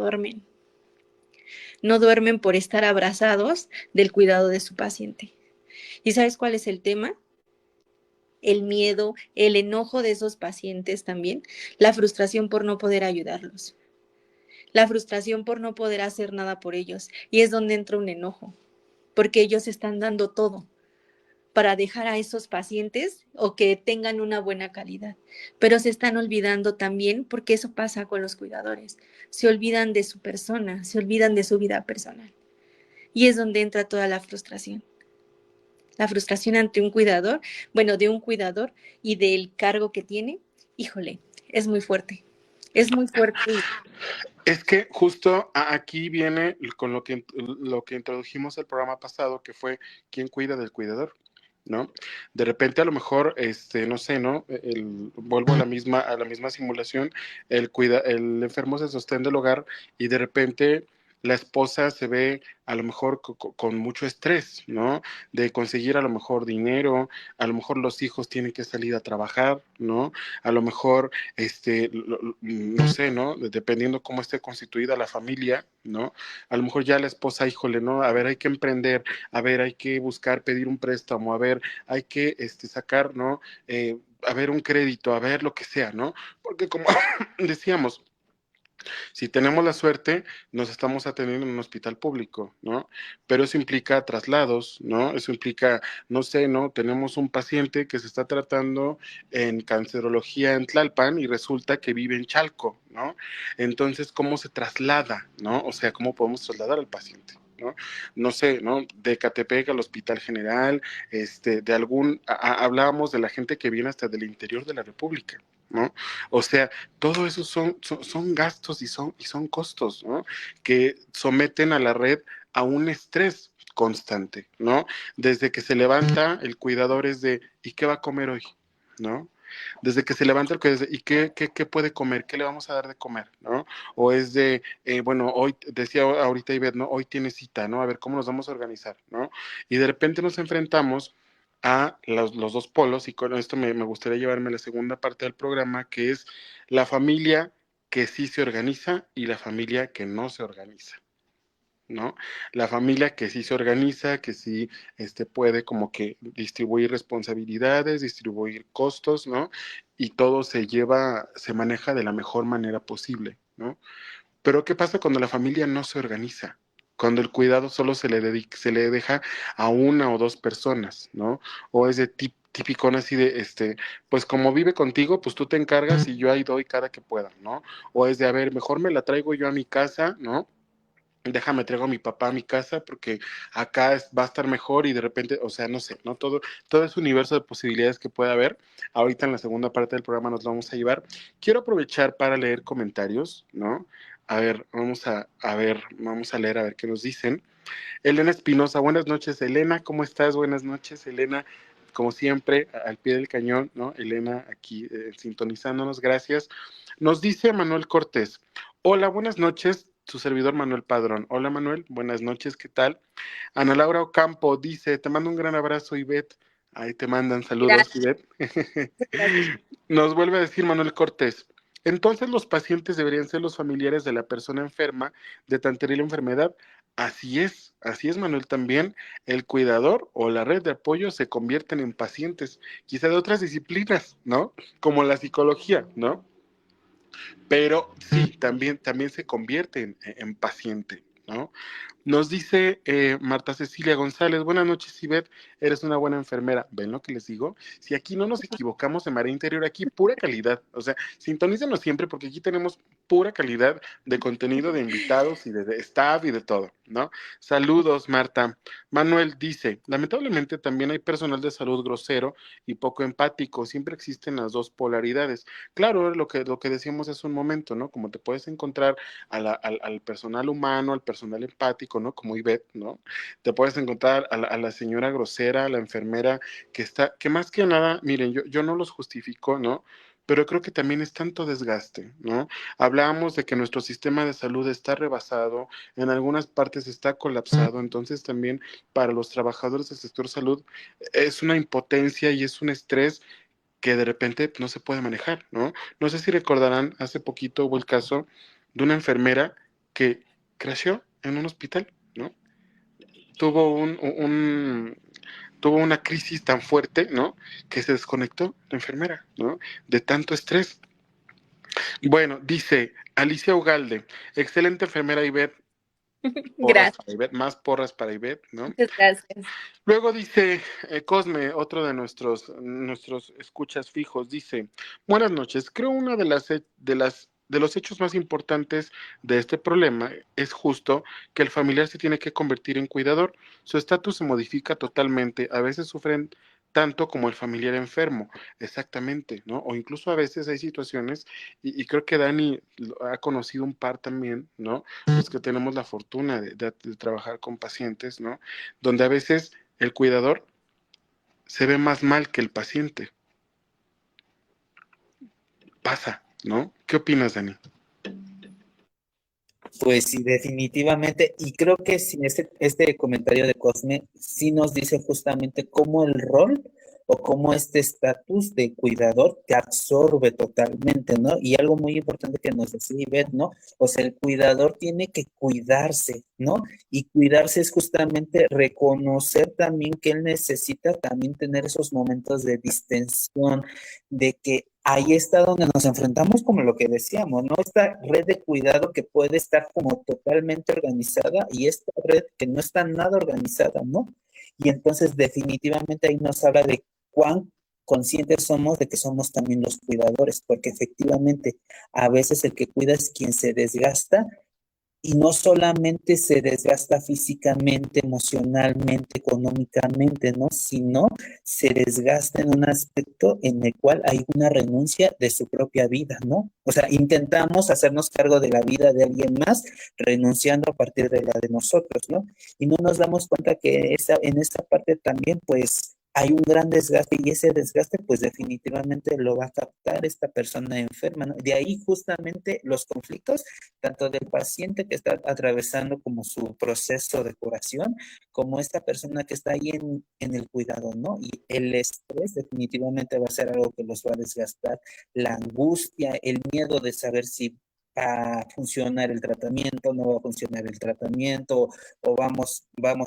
duermen por estar abrazados del cuidado de su paciente. ¿Y sabes cuál es el tema? El miedo, el enojo de esos pacientes también, la frustración por no poder ayudarlos, la frustración por no poder hacer nada por ellos. Y es donde entra un enojo, porque ellos están dando todo para dejar a esos pacientes o que tengan una buena calidad. Pero se están olvidando también, porque eso pasa con los cuidadores, se olvidan de su persona, se olvidan de su vida personal. Y es donde entra toda la frustración. La frustración ante un cuidador, bueno, de un cuidador y del cargo que tiene, híjole, es muy fuerte. Es muy fuerte. Es que justo aquí viene con lo que introdujimos el programa pasado, que fue quién cuida del cuidador, ¿no? De repente a lo mejor, no sé, ¿no? Vuelvo a la misma simulación, el enfermo se sostiene del hogar y de repente la esposa se ve a lo mejor con mucho estrés, ¿no? De conseguir a lo mejor dinero, a lo mejor los hijos tienen que salir a trabajar, ¿no? A lo mejor, no sé, ¿no? Dependiendo cómo esté constituida la familia, ¿no? A lo mejor ya la esposa, híjole, ¿no? A ver, hay que emprender, a ver, hay que buscar pedir un préstamo, a ver, hay que sacar, ¿no? A ver, un crédito, a ver, lo que sea, ¿no? Porque como decíamos, si tenemos la suerte, nos estamos atendiendo en un hospital público, ¿no? Pero eso implica traslados, ¿no? Eso implica, no sé, ¿no? Tenemos un paciente que se está tratando en cancerología en Tlalpan y resulta que vive en Chalco, ¿no? Entonces, ¿cómo se traslada, ¿no? O sea, ¿cómo podemos trasladar al paciente? ¿No? No sé, ¿no? De Catepec al Hospital General, de hablábamos de la gente que viene hasta del interior de la República, ¿no? O sea, todo eso son gastos y son costos, ¿no? Que someten a la red a un estrés constante, ¿no? Desde que se levanta, el cuidador es de, ¿y qué va a comer hoy? ¿No? Desde que se levanta el cuidador, ¿y qué puede comer? ¿Qué le vamos a dar de comer? ¿No? O es de, bueno, hoy, decía ahorita Ivette, ¿no? Hoy tiene cita, ¿no? A ver cómo nos vamos a organizar, ¿no? Y de repente nos enfrentamos a los dos polos, y con esto me gustaría llevarme a la segunda parte del programa, que es la familia que sí se organiza y la familia que no se organiza, ¿no? La familia que sí se organiza, que sí puede como que distribuir responsabilidades, distribuir costos, ¿no? Y todo se maneja de la mejor manera posible, ¿no? Pero ¿qué pasa cuando la familia no se organiza? Cuando el cuidado solo se le deja a una o dos personas, ¿no? O es de típico así de, pues como vive contigo, pues tú te encargas y yo ahí doy cada que pueda, ¿no? O es de, a ver, mejor me la traigo yo a mi casa, ¿no? Déjame traigo a mi papá a mi casa porque acá va a estar mejor y de repente, o sea, no sé, ¿no? Todo ese universo de posibilidades que puede haber. Ahorita en la segunda parte del programa nos lo vamos a llevar. Quiero aprovechar para leer comentarios, ¿no? A ver, vamos a leer a ver qué nos dicen. Elena Espinosa, buenas noches, Elena, ¿cómo estás? Buenas noches, Elena. Como siempre, al pie del cañón, ¿no? Elena aquí sintonizándonos, gracias. Nos dice Manuel Cortés, hola, buenas noches, su servidor Manuel Padrón. Hola Manuel, buenas noches, ¿qué tal? Ana Laura Ocampo dice, te mando un gran abrazo, Ivette. Ahí te mandan saludos, Gracias, Ivette. gracias. Nos vuelve a decir Manuel Cortés, entonces los pacientes deberían ser los familiares de la persona enferma de tan terrible enfermedad. Así es Manuel también. El cuidador o la red de apoyo se convierten en pacientes, quizá de otras disciplinas, ¿no? Como la psicología, ¿no? Pero sí, también se convierte en paciente, ¿no? Nos dice Marta Cecilia González, buenas noches, Ivette, eres una buena enfermera. ¿Ven lo que les digo? Si aquí no nos equivocamos en Marea Interior, aquí pura calidad. O sea, sintonícenos siempre porque aquí tenemos pura calidad de contenido, de invitados y de staff y de todo, ¿no? Saludos, Marta. Manuel dice, lamentablemente también hay personal de salud grosero y poco empático. Siempre existen las dos polaridades. Claro, lo que decíamos hace un momento, ¿no? Como te puedes encontrar al personal humano, al personal empático, ¿no? Como Ivette, ¿no? Te puedes encontrar a la señora grosera, a la enfermera que más que nada, miren, yo no los justifico, ¿no? Pero creo que también es tanto desgaste, ¿no? Hablábamos de que nuestro sistema de salud está rebasado, en algunas partes está colapsado, entonces también para los trabajadores del sector salud es una impotencia y es un estrés que de repente no se puede manejar, ¿no? No sé si recordarán, hace poquito hubo el caso de una enfermera que creció en un hospital, ¿no? Tuvo tuvo una crisis tan fuerte, ¿no? Que se desconectó la enfermera, ¿no? De tanto estrés. Bueno, dice Alicia Ugalde, excelente enfermera Ivette, porras Gracias, para Ivette, más porras para Ivette, ¿no? muchas gracias. Luego dice Cosme, otro de nuestros escuchas fijos, dice, buenas noches, creo una de los hechos más importantes de este problema es justo que el familiar se tiene que convertir en cuidador. Su estatus se modifica totalmente. A veces sufren tanto como el familiar enfermo, exactamente, ¿no? O incluso a veces hay situaciones, y creo que Dani ha conocido un par también, ¿no? Los que tenemos la fortuna de trabajar con pacientes, ¿no? Donde a veces el cuidador se ve más mal que el paciente. Pasa, ¿no? ¿Qué opinas, Dani? Pues sí, definitivamente, y creo que sí, este comentario de Cosme sí nos dice justamente cómo el rol o cómo este estatus de cuidador te absorbe totalmente, ¿no? Y algo muy importante que nos decía Ivette, ¿no? O sea, el cuidador tiene que cuidarse, ¿no? Y cuidarse es justamente reconocer también que él necesita también tener esos momentos de distensión, de que ahí está donde nos enfrentamos, como lo que decíamos, ¿no? Esta red de cuidado que puede estar como totalmente organizada y esta red que no está nada organizada, ¿no? Y entonces definitivamente ahí nos habla de cuán conscientes somos de que somos también los cuidadores, porque efectivamente a veces el que cuida es quien se desgasta y no solamente se desgasta físicamente, emocionalmente, económicamente, ¿no? Sino se desgasta en un aspecto en el cual hay una renuncia de su propia vida, ¿no? O sea, intentamos hacernos cargo de la vida de alguien más, renunciando a partir de la de nosotros, ¿no? Y no nos damos cuenta que en esa parte también, pues, hay un gran desgaste y ese desgaste, pues, definitivamente lo va a captar esta persona enferma, ¿no? De ahí justamente los conflictos tanto del paciente que está atravesando como su proceso de curación, como esta persona que está ahí en el cuidado, ¿no? Y el estrés definitivamente va a ser algo que los va a desgastar, la angustia, el miedo de saber si va a funcionar el tratamiento, no va a funcionar el tratamiento, o vamos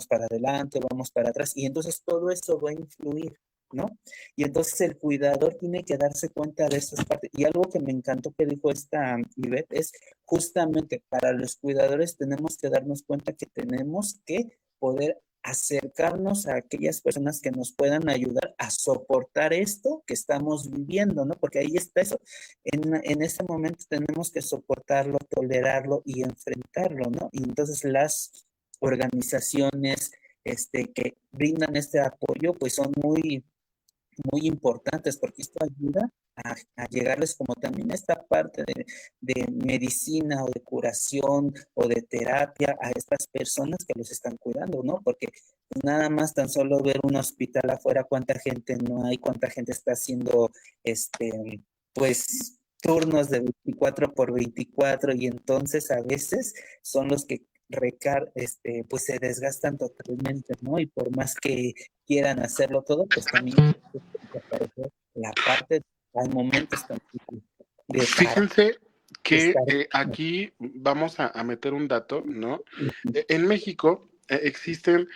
para adelante, o vamos para atrás, y entonces todo eso va a influir, ¿no? Y entonces el cuidador tiene que darse cuenta de esas partes. Y algo que me encantó que dijo esta Ivette es justamente para los cuidadores tenemos que darnos cuenta que tenemos que poder acercarnos a aquellas personas que nos puedan ayudar a soportar esto que estamos viviendo, ¿no? Porque ahí está eso. En este momento tenemos que soportarlo, tolerarlo y enfrentarlo, ¿no? Y entonces las organizaciones que brindan este apoyo, pues son muy importantes porque esto ayuda a llegarles como también a esta parte de medicina o de curación o de terapia a estas personas que los están cuidando, ¿no? Porque nada más tan solo ver un hospital afuera, cuánta gente no hay, cuánta gente está haciendo, pues, turnos de 24 por 24 y entonces a veces son los que pues se desgastan totalmente, ¿no? Y por más que quieran hacerlo todo, pues también aparecer la parte, hay momentos también de parar, Fíjense de que estar. aquí vamos a meter un dato, ¿no? En México existen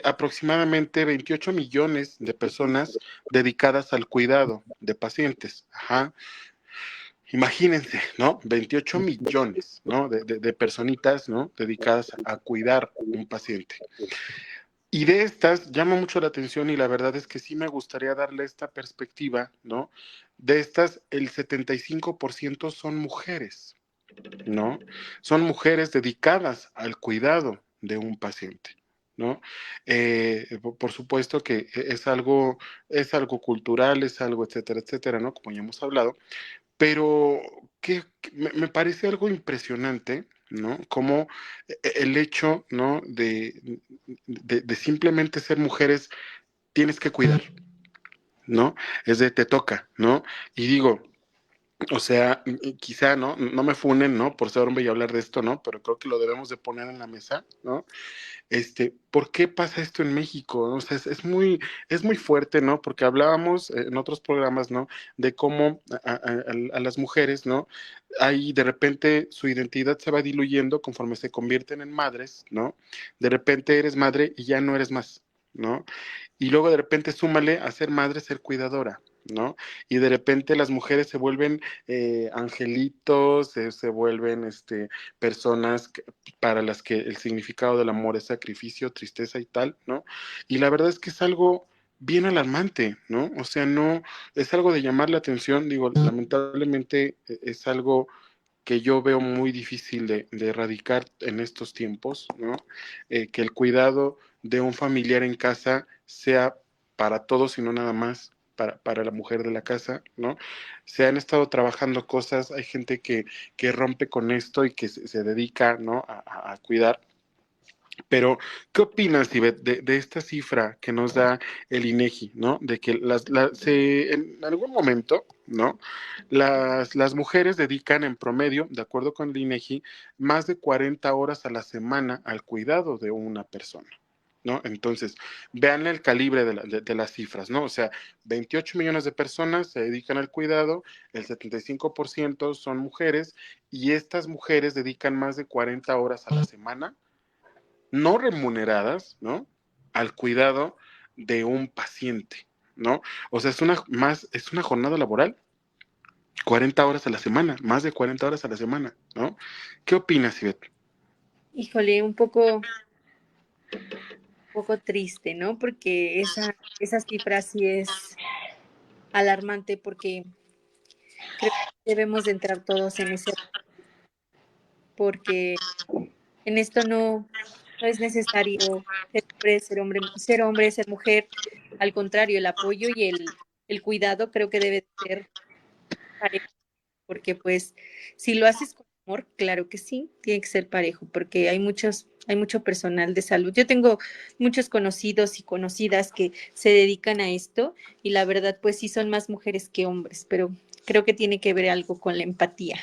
aproximadamente 28 millones de personas dedicadas al cuidado de pacientes. Ajá. Imagínense, ¿no? 28 millones, ¿no? De personitas, ¿no? Dedicadas a cuidar un paciente. Y de estas llama mucho la atención y la verdad es que sí me gustaría darle esta perspectiva, ¿no? De estas, el 75% son mujeres, ¿no? Son mujeres dedicadas al cuidado de un paciente, ¿no? Por supuesto que es algo cultural, es algo, etcétera, etcétera, ¿no? Como ya hemos hablado, pero que me parece algo impresionante, ¿no? Como el hecho, ¿no? De simplemente ser mujeres, tienes que cuidar, ¿no? Es de te toca, ¿no? Y digo, o sea, quizá, ¿no? No me funen, ¿no? Por ser hombre y hablar de esto, ¿no? Pero creo que lo debemos de poner en la mesa, ¿no? ¿Por qué pasa esto en México? O sea, es muy fuerte, ¿no? Porque hablábamos en otros programas, ¿no? De cómo a las mujeres, ¿no? Ahí de repente su identidad se va diluyendo conforme se convierten en madres, ¿no? De repente eres madre y ya no eres más, ¿no? Y luego de repente súmale a ser madre, ser cuidadora, ¿no? Y de repente las mujeres se vuelven angelitos, se vuelven personas para las que el significado del amor es sacrificio, tristeza y tal, ¿no? Y la verdad es que es algo bien alarmante, ¿no? O sea, no, es algo de llamar la atención, digo, lamentablemente es algo que yo veo muy difícil de erradicar en estos tiempos, ¿no? Que el cuidado de un familiar en casa sea para todos y no nada más para la mujer de la casa, ¿no? Se han estado trabajando cosas, hay gente que rompe con esto y que se dedica, ¿no? A cuidar, Pero, ¿qué opinas, Ivette, de esta cifra que nos da el INEGI, ¿no? De que en algún momento, ¿no? Las mujeres dedican en promedio, de acuerdo con el INEGI, más de 40 horas a la semana al cuidado de una persona, ¿no? Entonces, vean el calibre de las cifras, ¿no? O sea, 28 millones de personas se dedican al cuidado, el 75% son mujeres, y estas mujeres dedican más de 40 horas a la semana no remuneradas, ¿no? Al cuidado de un paciente, ¿no? O sea, es una jornada laboral, 40 horas a la semana, más de 40 horas a la semana, ¿no? ¿Qué opinas, Ivette? Híjole, poco triste, ¿no? Porque esa cifra sí es alarmante porque creo que debemos de entrar todos en ese, porque en esto no es necesario ser hombre, ser mujer. Al contrario, el apoyo y el cuidado creo que debe ser parejo, porque pues si lo haces con amor, claro que sí, tiene que ser parejo, porque hay mucho personal de salud. Yo tengo muchos conocidos y conocidas que se dedican a esto y la verdad pues sí son más mujeres que hombres, pero creo que tiene que ver algo con la empatía,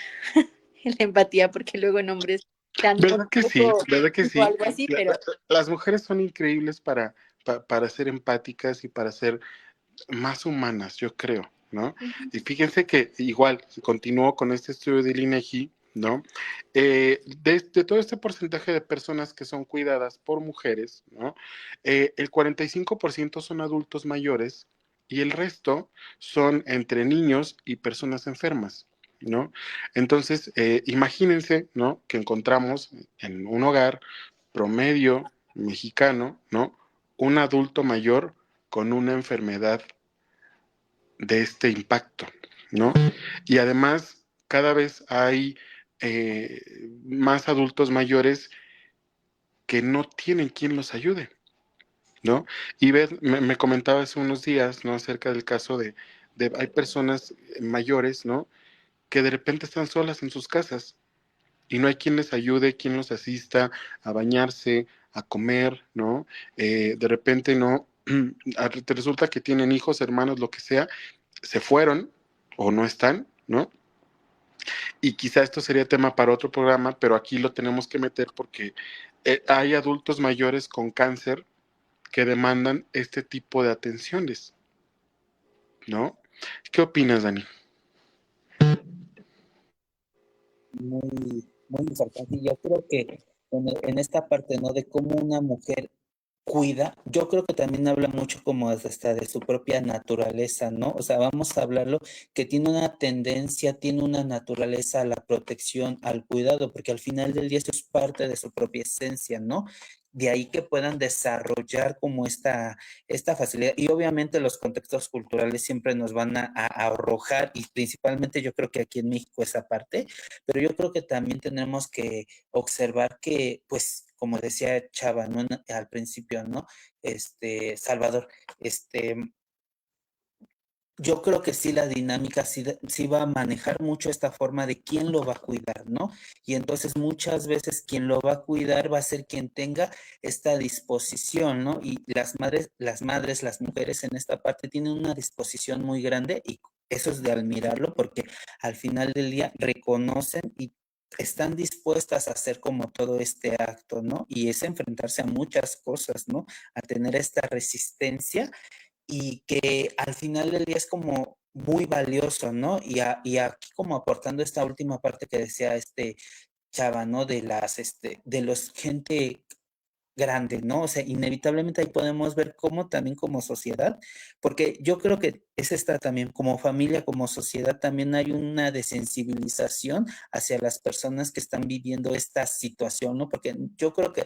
la empatía, porque luego en hombres dan ¿Verdad un que sí? poco ¿Verdad que o sí? algo así, La- la- pero las mujeres son increíbles para ser empáticas y para ser más humanas, yo creo, ¿no? ujú, Y fíjense que igual, si continúo con este estudio del INEGI, ¿no? De todo este porcentaje de personas que son cuidadas por mujeres, ¿no? El 45% son adultos mayores y el resto son entre niños y personas enfermas, ¿no? Entonces, imagínense, ¿no? Que encontramos en un hogar promedio mexicano, ¿no? Un adulto mayor con una enfermedad de este impacto, ¿no? Y además, cada vez hay más adultos mayores que no tienen quien los ayude, ¿no? Y Beth me comentaba hace unos días, ¿no? Acerca del caso hay personas mayores, ¿no? Que de repente están solas en sus casas y no hay quien les ayude, quien los asista a bañarse, a comer, ¿no? De repente no, te resulta que tienen hijos, hermanos, lo que sea, se fueron o no están, ¿no? Y quizá esto sería tema para otro programa, pero aquí lo tenemos que meter porque hay adultos mayores con cáncer que demandan este tipo de atenciones, ¿no? ¿Qué opinas, Dani? muy importante. Y yo creo que en esta parte, ¿no? De cómo una mujer cuida, yo creo que también habla mucho como hasta de su propia naturaleza, ¿no? O sea, vamos a hablarlo, que tiene una tendencia, tiene una naturaleza a la protección, al cuidado, porque al final del día eso es parte de su propia esencia, ¿no? De ahí que puedan desarrollar como esta facilidad. Y obviamente los contextos culturales siempre nos van a arrojar, y principalmente yo creo que aquí en México esa parte, pero yo creo que también tenemos que observar que, pues, como decía Chava, ¿no? Al principio, ¿no? Salvador, este, yo creo que sí la dinámica sí va a manejar mucho esta forma de quién lo va a cuidar, ¿no? Y entonces muchas veces quien lo va a cuidar va a ser quien tenga esta disposición, ¿no? Y las mujeres en esta parte tienen una disposición muy grande y eso es de admirarlo porque al final del día reconocen y están dispuestas a hacer como todo este acto, ¿no? Y es enfrentarse a muchas cosas, ¿no? A tener esta resistencia y que al final del día es como muy valioso, ¿no? Y aquí como aportando esta última parte que decía Chava, ¿no? De los gente grande, ¿no? O sea, inevitablemente ahí podemos ver cómo también como sociedad, porque yo creo que es esta también, como familia, como sociedad, también hay una desensibilización hacia las personas que están viviendo esta situación, ¿no? Porque yo creo que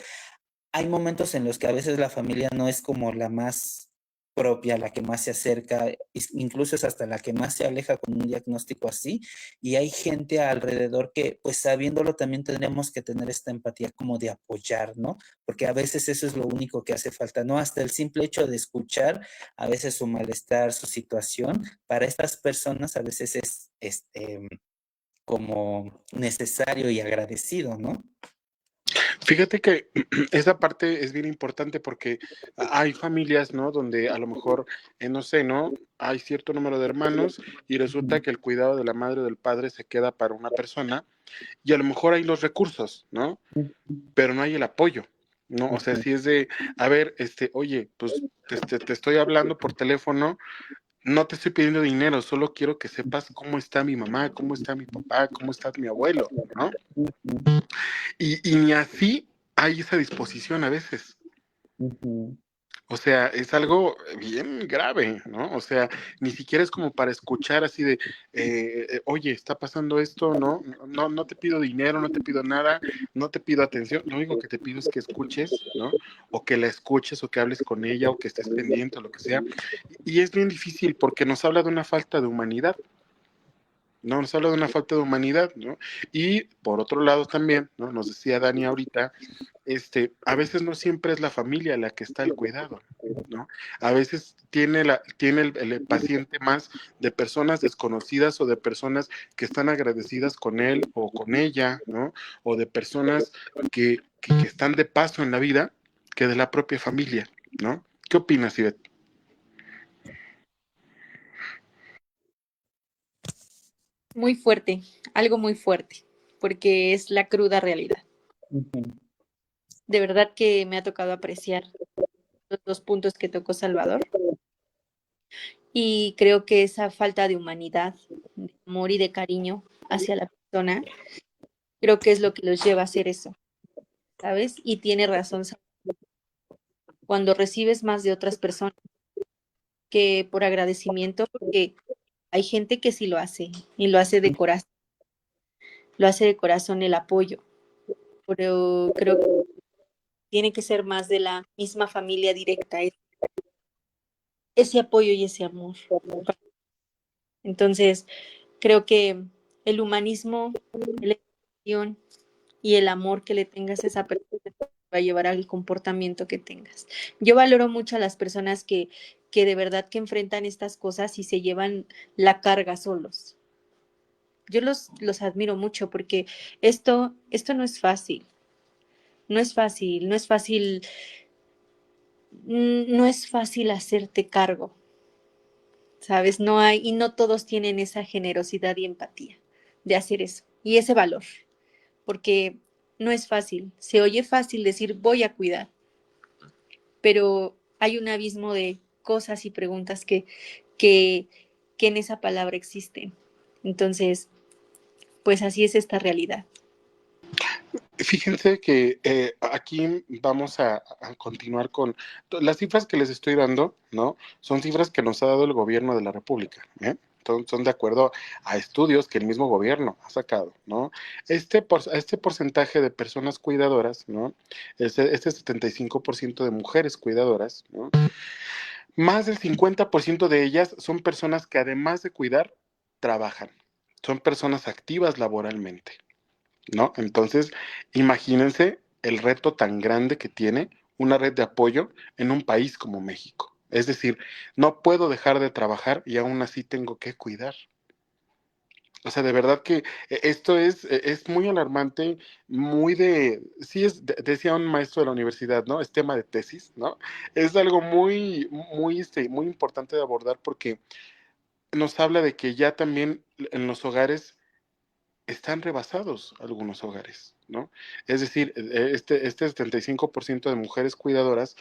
hay momentos en los que a veces la familia no es como la más propia, la que más se acerca, incluso es hasta la que más se aleja con un diagnóstico así, y hay gente alrededor que, pues sabiéndolo, también tendríamos que tener esta empatía como de apoyar, ¿no? Porque a veces eso es lo único que hace falta, ¿no? Hasta el simple hecho de escuchar a veces su malestar, su situación, para estas personas a veces es como necesario y agradecido, ¿no? Fíjate que esa parte es bien importante porque hay familias, ¿no? Donde a lo mejor, no sé, ¿no? Hay cierto número de hermanos y resulta que el cuidado de la madre o del padre se queda para una persona y a lo mejor hay los recursos, ¿no? Pero no hay el apoyo, ¿no? O sea, si es de, a ver, oye, pues te estoy hablando por teléfono, no te estoy pidiendo dinero, solo quiero que sepas cómo está mi mamá, cómo está mi papá, cómo está mi abuelo, ¿no? Y ni así hay esa disposición a veces. O sea, es algo bien grave, ¿no? O sea, ni siquiera es como para escuchar así de, oye, está pasando esto, ¿no? No te pido dinero, no te pido nada, no te pido atención, lo único que te pido es que escuches, ¿no? O que la escuches, o que hables con ella, o que estés pendiente, o lo que sea. Y es bien difícil porque nos habla de una falta de humanidad. No, nos habla de una falta de humanidad, ¿no? Y por otro lado también, ¿no? Nos decía Dani ahorita, a veces no siempre es la familia la que está al cuidado, ¿no? A veces tiene el paciente más de personas desconocidas o de personas que están agradecidas con él o con ella, ¿no? O de personas que están de paso en la vida que de la propia familia, ¿no? ¿Qué opinas, Ivette? Muy fuerte, algo muy fuerte, porque es la cruda realidad. De verdad que me ha tocado apreciar los dos puntos que tocó Salvador y creo que esa falta de humanidad, de amor y de cariño hacia la persona, creo que es lo que los lleva a hacer eso, ¿sabes? Y tiene razón cuando recibes más de otras personas que por agradecimiento, porque hay gente que sí lo hace y lo hace de corazón el apoyo, pero creo que tiene que ser más de la misma familia directa, ese apoyo y ese amor. Entonces, creo que el humanismo, la educación y el amor que le tengas a esa persona te va a llevar al comportamiento que tengas. Yo valoro mucho a las personas que de verdad que enfrentan estas cosas y se llevan la carga solos. Yo los admiro mucho porque esto no es fácil, no es fácil, no es fácil, no es fácil hacerte cargo, ¿sabes? No hay, y no todos tienen esa generosidad y empatía de hacer eso y ese valor, porque no es fácil. Se oye fácil decir voy a cuidar, pero hay un abismo de cosas y preguntas que, que en esa palabra existen. Entonces, pues así es esta realidad. Fíjense que aquí vamos a continuar con las cifras que les estoy dando, ¿no? Son cifras que nos ha dado el gobierno de la República, ¿eh? Son de acuerdo a estudios que el mismo gobierno ha sacado, ¿no? Este porcentaje de personas cuidadoras, ¿no? Este 75% de mujeres cuidadoras, ¿no? Más del 50% de ellas son personas que además de cuidar, trabajan. Son personas activas laboralmente, ¿no? Entonces, imagínense el reto tan grande que tiene una red de apoyo en un país como México. Es decir, no puedo dejar de trabajar y aún así tengo que cuidar. O sea, de verdad que esto es muy alarmante, muy sí decía un maestro de la universidad, ¿no? Es tema de tesis, ¿no? Es algo muy importante de abordar porque nos habla de que ya también en los hogares están rebasados algunos hogares, ¿no? Es decir, este 75% de mujeres cuidadoras,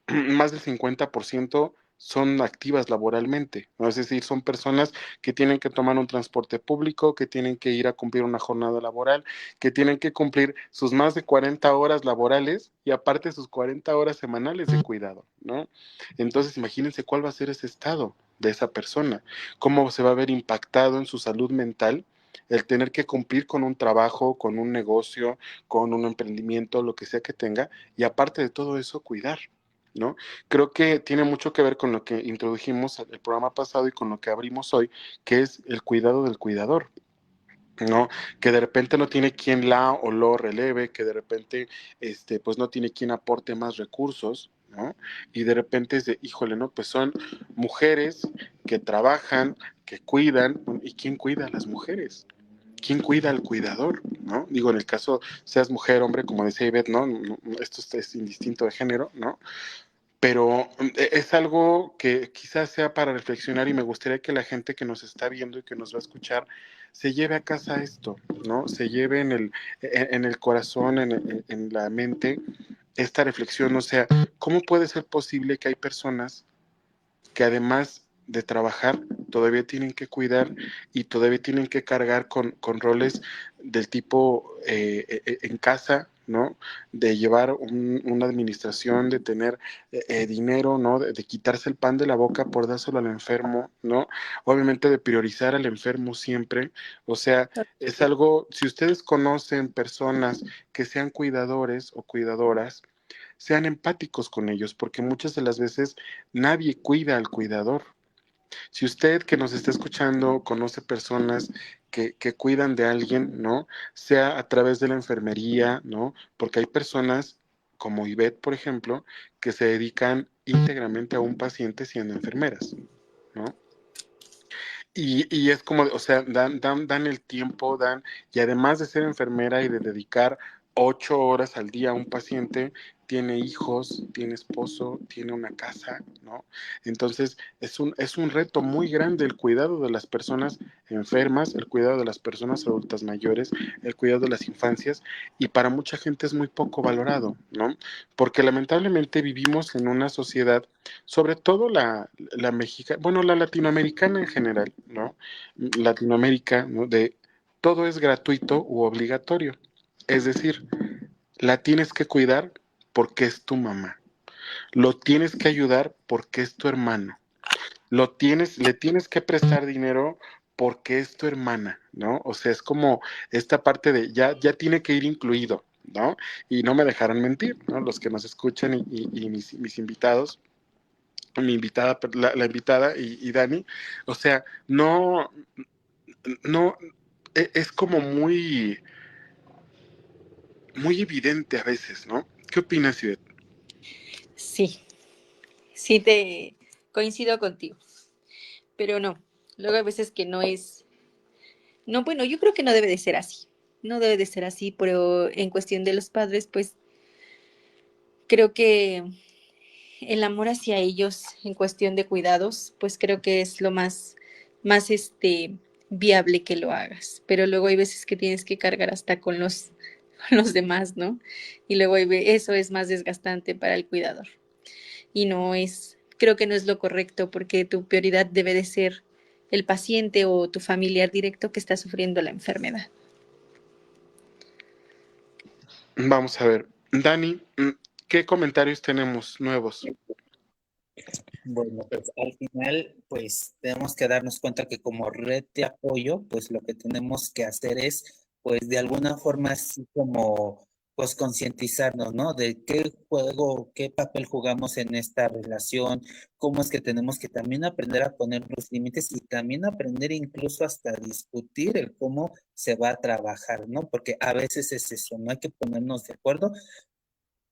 más del 50% son activas laboralmente, ¿no? Es decir, son personas que tienen que tomar un transporte público, que tienen que ir a cumplir una jornada laboral, que tienen que cumplir sus más de 40 horas laborales y aparte sus 40 horas semanales de cuidado, ¿no? Entonces, imagínense cuál va a ser ese estado de esa persona, cómo se va a ver impactado en su salud mental el tener que cumplir con un trabajo, con un negocio, con un emprendimiento, lo que sea que tenga, y aparte de todo eso, cuidar, ¿no? Creo que tiene mucho que ver con lo que introdujimos el programa pasado y con lo que abrimos hoy, que es el cuidado del cuidador. ¿No? Que de repente no tiene quien la o lo releve, que de repente pues no tiene quien aporte más recursos, ¿no? Y de repente es de, híjole, ¿no? Pues son mujeres que trabajan, que cuidan, ¿y quién cuida a las mujeres? ¿quién cuida al cuidador? ¿No? Digo, en el caso, seas mujer, hombre, como decía Ivette, ¿no? Esto es indistinto de género, ¿no? Pero es algo que quizás sea para reflexionar y me gustaría que la gente que nos está viendo y que nos va a escuchar se lleve a casa esto, ¿no? Se lleve en el corazón, en la mente, esta reflexión, o sea, ¿cómo puede ser posible que hay personas que además de trabajar, todavía tienen que cuidar y todavía tienen que cargar con roles del tipo en casa, ¿no? De llevar una administración, de tener dinero, ¿no? De quitarse el pan de la boca por dárselo al enfermo, ¿no? Obviamente de priorizar al enfermo siempre. O sea, es algo, si ustedes conocen personas que sean cuidadores o cuidadoras, sean empáticos con ellos, porque muchas de las veces nadie cuida al cuidador. Si usted que nos está escuchando conoce personas que cuidan de alguien, ¿no? Sea a través de la enfermería, ¿no? Porque hay personas como Ivette, por ejemplo, que se dedican íntegramente a un paciente siendo enfermeras, ¿no? Y es como, o sea, dan el tiempo, y además de ser enfermera y de dedicar 8 horas al día a un paciente, tiene hijos, tiene esposo, tiene una casa, ¿no? Entonces, es un reto muy grande el cuidado de las personas enfermas, el cuidado de las personas adultas mayores, el cuidado de las infancias, y para mucha gente es muy poco valorado, ¿no? Porque lamentablemente vivimos en una sociedad, sobre todo la mexicana, bueno, la latinoamericana en general, ¿no? Latinoamérica, ¿no? De todo es gratuito u obligatorio. Es decir, la tienes que cuidar porque es tu mamá. Lo tienes que ayudar porque es tu hermano. Le tienes que prestar dinero porque es tu hermana, ¿no? O sea, es como esta parte de ya tiene que ir incluido, ¿no? Y no me dejarán mentir, ¿no? Los que nos escuchan y mis invitados, mi invitada, la invitada y Dani, o sea, no, es como muy evidente a veces, ¿no? ¿Qué opinas, Ivette? Sí, sí te coincido contigo, pero no, luego hay veces que no es, no, bueno, yo creo que no debe de ser así, no debe de ser así, pero en cuestión de los padres, pues creo que el amor hacia ellos en cuestión de cuidados, pues creo que es lo más viable que lo hagas. Pero luego hay veces que tienes que cargar hasta con con los demás, ¿no? Y luego eso es más desgastante para el cuidador. Y no es, creo que no es lo correcto porque tu prioridad debe de ser el paciente o tu familiar directo que está sufriendo la enfermedad. Vamos a ver. Dani, ¿qué comentarios tenemos nuevos? Bueno, pues al final, pues tenemos que darnos cuenta que como red de apoyo, pues lo que tenemos que hacer es, pues de alguna forma así como, pues concientizarnos, ¿no? De qué juego, qué papel jugamos en esta relación, cómo es que tenemos que también aprender a poner los límites y también aprender incluso hasta discutir el cómo se va a trabajar, ¿no? Porque a veces es eso, no hay que ponernos de acuerdo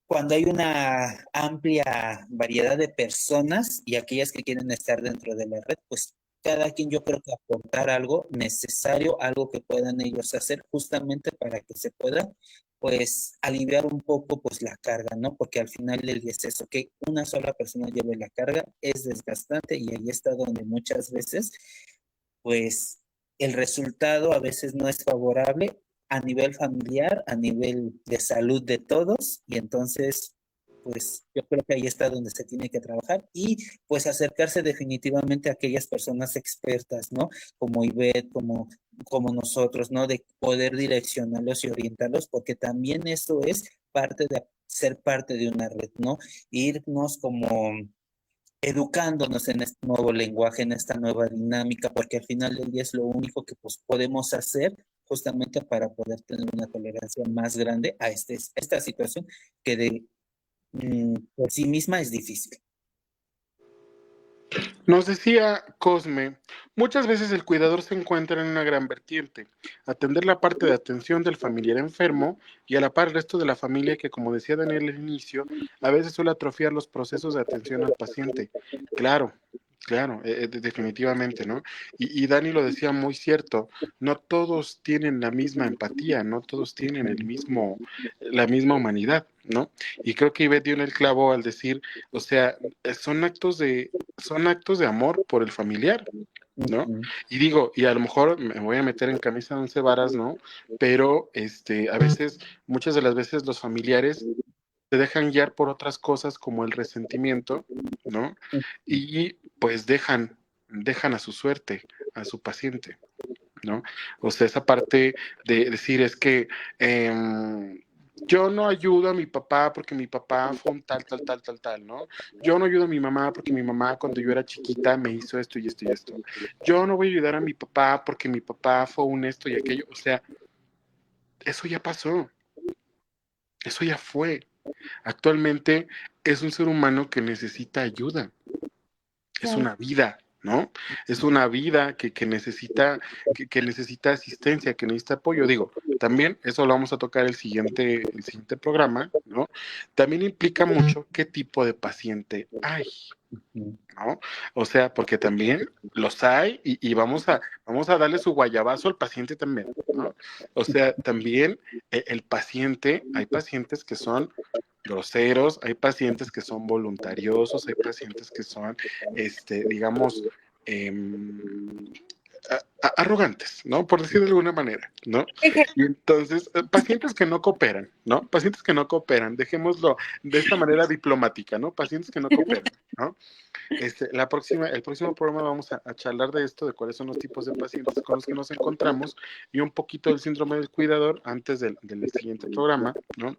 cuando hay una amplia variedad de personas y aquellas que quieren estar dentro de la red, pues cada quien yo creo que aportar algo necesario, algo que puedan ellos hacer justamente para que se pueda pues aliviar un poco pues la carga, ¿no? Porque al final del día es eso, que una sola persona lleve la carga es desgastante y ahí está donde muchas veces pues el resultado a veces no es favorable a nivel familiar, a nivel de salud de todos, y entonces, pues yo creo que ahí está donde se tiene que trabajar y pues acercarse definitivamente a aquellas personas expertas, ¿no? Como Ivette, como nosotros, ¿no? De poder direccionarlos y orientarlos, porque también eso es parte de ser parte de una red, ¿no? Irnos como educándonos en este nuevo lenguaje, en esta nueva dinámica, porque al final del día es lo único que pues, podemos hacer justamente para poder tener una tolerancia más grande a esta situación que por sí misma es difícil. Nos decía Cosme, muchas veces el cuidador se encuentra en una gran vertiente, atender la parte de atención del familiar enfermo y a la par el resto de la familia que, como decía Daniel al inicio, a veces suele atrofiar los procesos de atención al paciente. Claro, Claro, definitivamente, ¿no? Y Dani lo decía muy cierto, no todos tienen la misma empatía, no todos tienen la misma humanidad, ¿no? Y creo que Ivette dio en el clavo al decir, o sea, son actos de amor por el familiar, ¿no? Ujú. Y digo, y a lo mejor me voy a meter en camisa de once varas, ¿no? Pero a veces, muchas de las veces los familiares se dejan guiar por otras cosas como el resentimiento, ¿no? Y pues dejan a su suerte, a su paciente, ¿no? O sea, esa parte de decir es que yo no ayudo a mi papá porque mi papá fue un tal, tal, tal, tal, tal, ¿no? Yo no ayudo a mi mamá porque mi mamá cuando yo era chiquita me hizo esto y esto y esto. Yo no voy a ayudar a mi papá porque mi papá fue un esto y aquello. O sea, eso ya pasó, eso ya fue. Actualmente es un ser humano que necesita ayuda, es Claro. una vida, ¿no? Es una vida que necesita asistencia, que necesita apoyo. Digo, también, eso lo vamos a tocar el siguiente programa, ¿no? También implica mucho qué tipo de paciente hay, ¿no? O sea, porque también los hay y vamos a darle su guayabazo al paciente también, ¿no? O sea, también el paciente, hay pacientes que son groseros, hay pacientes que son voluntariosos, hay pacientes que son, digamos, eh, arrogantes, ¿no? Por decir de alguna manera, ¿no? Y entonces, pacientes que no cooperan, ¿no? Pacientes que no cooperan, dejémoslo de esta manera diplomática, ¿no? Pacientes que no cooperan, ¿no? El próximo programa vamos a charlar de esto, de cuáles son los tipos de pacientes con los que nos encontramos y un poquito del síndrome del cuidador antes del siguiente programa, ¿no?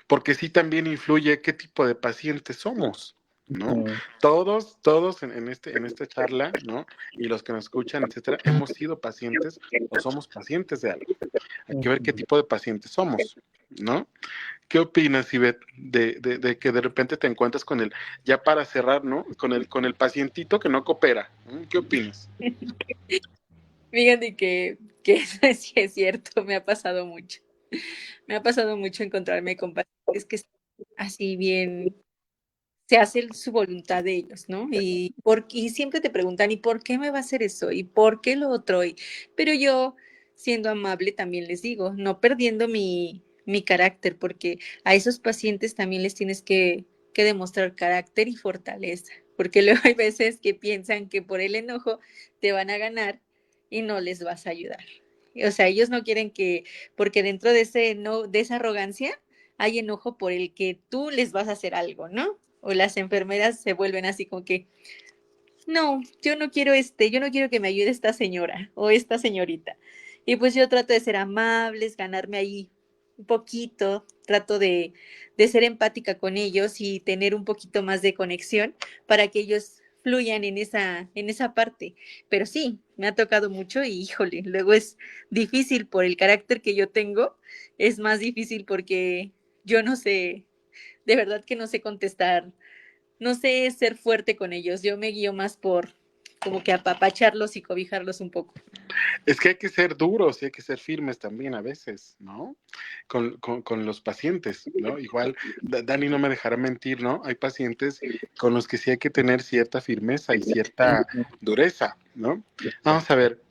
Porque sí también influye qué tipo de pacientes somos, ¿no? Ujú. Todos en esta charla, ¿no? Y los que nos escuchan, etcétera, hemos sido pacientes o somos pacientes de algo. Hay que ver qué Ujú. tipo de pacientes somos, ¿no? ¿Qué opinas, Ivette, de que de repente te encuentras con el, ya para cerrar, ¿no? Con el pacientito que no coopera. ¿Qué opinas? Fíjate que eso sí es cierto, me ha pasado mucho. Me ha pasado mucho encontrarme con pacientes que están así bien, se hace su voluntad de ellos, ¿no? Y siempre te preguntan, ¿y por qué me va a hacer eso? ¿Y por qué lo otro? Pero yo, siendo amable, también les digo, no perdiendo mi carácter, porque a esos pacientes también les tienes que demostrar carácter y fortaleza, porque luego hay veces que piensan que por el enojo te van a ganar y no les vas a ayudar. O sea, ellos no quieren que, porque dentro de ese no, de esa arrogancia hay enojo por el que tú les vas a hacer algo, ¿no? O las enfermeras se vuelven así como que, no, yo no quiero que me ayude esta señora o esta señorita. Y pues yo trato de ser amables, ganarme ahí un poquito, trato de ser empática con ellos y tener un poquito más de conexión para que ellos fluyan en esa parte. Pero sí, me ha tocado mucho y híjole, luego es difícil por el carácter que yo tengo, es más difícil porque yo no sé, de verdad que no sé contestar, no sé ser fuerte con ellos, yo me guío más por como que apapacharlos y cobijarlos un poco. Es que hay que ser duros y hay que ser firmes también a veces, ¿no? Con los pacientes, ¿no? Igual, Dani no me dejará mentir, ¿no? Hay pacientes con los que sí hay que tener cierta firmeza y cierta dureza, ¿no? Vamos a ver,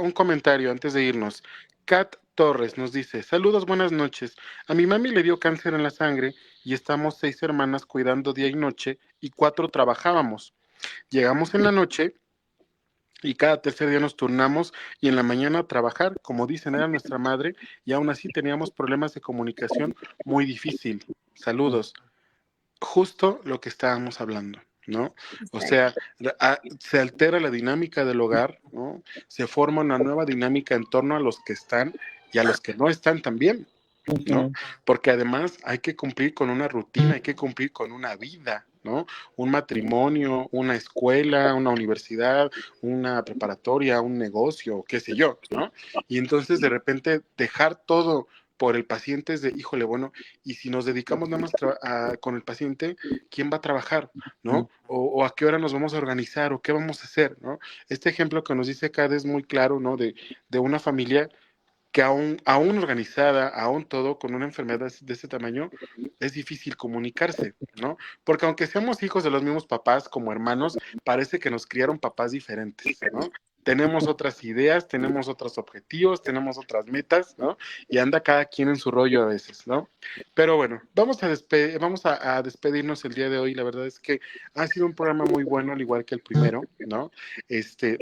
un comentario antes de irnos. Kat Torres nos dice, saludos, buenas noches. A mi mami le dio cáncer en la sangre y estamos 6 hermanas cuidando día y noche y 4 trabajábamos. Llegamos en la noche y cada tercer día nos turnamos y en la mañana a trabajar, como dicen, era nuestra madre y aún así teníamos problemas de comunicación muy difícil. Saludos. Justo lo que estábamos hablando, ¿no? O sea, se altera la dinámica del hogar, ¿no? Se forma una nueva dinámica en torno a los que están y a los que no están también, ¿no? Ujú. Porque además hay que cumplir con una rutina, hay que cumplir con una vida, ¿no? Un matrimonio, una escuela, una universidad, una preparatoria, un negocio, qué sé yo, ¿no? Y entonces de repente dejar todo por el paciente es de, híjole, bueno, y si nos dedicamos nada más con el paciente, ¿quién va a trabajar? ¿No? O a qué hora nos vamos a organizar, o qué vamos a hacer, ¿no? Este ejemplo que nos dice Cade es muy claro, ¿no? De una familia que aún organizada, aún todo, con una enfermedad de este tamaño, es difícil comunicarse, ¿no? Porque aunque seamos hijos de los mismos papás, como hermanos, parece que nos criaron papás diferentes, ¿no? Tenemos otras ideas, tenemos otros objetivos, tenemos otras metas, ¿no? Y anda cada quien en su rollo a veces, ¿no? Pero bueno, vamos a despedirnos el día de hoy. La verdad es que ha sido un programa muy bueno, al igual que el primero, ¿no?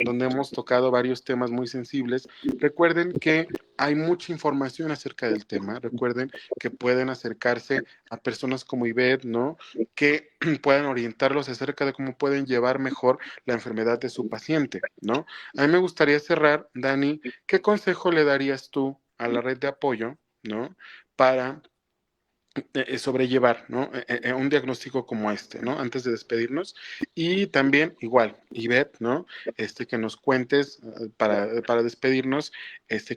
Donde hemos tocado varios temas muy sensibles. Recuerden que hay mucha información acerca del tema. Recuerden que pueden acercarse a personas como Ivette, ¿no? Que puedan orientarlos acerca de cómo pueden llevar mejor la enfermedad de su paciente, ¿no? A mí me gustaría cerrar, Dani, ¿qué consejo le darías tú a la red de apoyo, ¿no? Para sobrellevar, ¿no? Un diagnóstico como este, ¿no? Antes de despedirnos. Y también, igual, Ivette, ¿no? Que nos cuentes para despedirnos,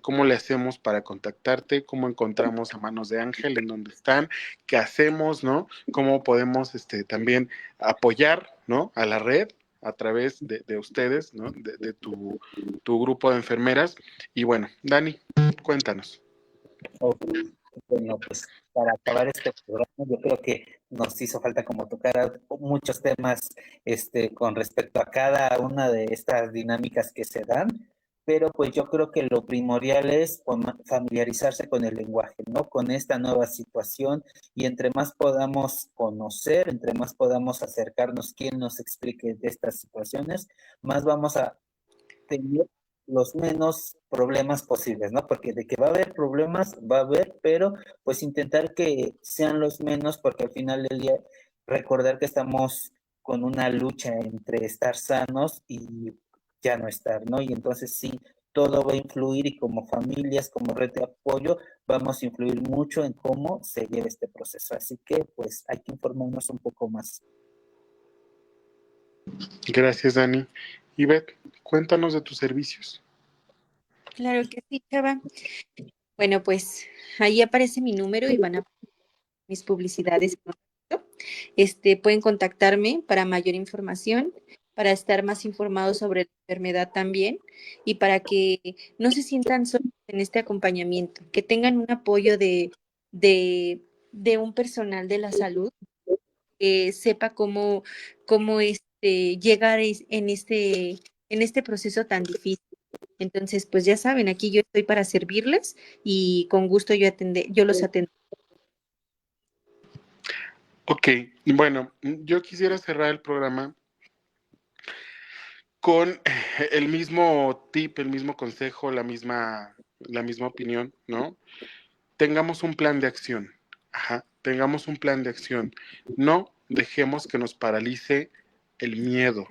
cómo le hacemos para contactarte, cómo encontramos a Manos de Ángel, en dónde están, qué hacemos, ¿no? Cómo podemos también apoyar, ¿no? A la red a través de ustedes, ¿no? De tu grupo de enfermeras. Y bueno, Dani, cuéntanos. Ok, bueno, pues para acabar este programa, yo creo que nos hizo falta como tocar muchos temas con respecto a cada una de estas dinámicas que se dan, pero pues yo creo que lo primordial es familiarizarse con el lenguaje, ¿no? Con esta nueva situación y entre más podamos conocer, entre más podamos acercarnos quien nos explique de estas situaciones, más vamos a tener los menos problemas posibles, ¿no? Porque de que va a haber problemas, va a haber, pero pues intentar que sean los menos, porque al final del día recordar que estamos con una lucha entre estar sanos y ya no estar, ¿no? Y entonces sí, todo va a influir y como familias, como red de apoyo, vamos a influir mucho en cómo se lleva este proceso. Así que pues hay que informarnos un poco más. Gracias, Dani. Ivette, cuéntanos de tus servicios. Claro que sí, Chava. Bueno, pues ahí aparece mi número y van a mis publicidades. Pueden contactarme para mayor información, para estar más informados sobre la enfermedad también y para que no se sientan solos en este acompañamiento, que tengan un apoyo de, de un personal de la salud que sepa cómo llegar en este proceso tan difícil. Entonces, pues ya saben, aquí yo estoy para servirles y con gusto yo los atendo. Ok, bueno, yo quisiera cerrar el programa con el mismo tip, el mismo consejo, la misma opinión, ¿no? Tengamos un plan de acción. Ajá, tengamos un plan de acción. No dejemos que nos paralice el miedo,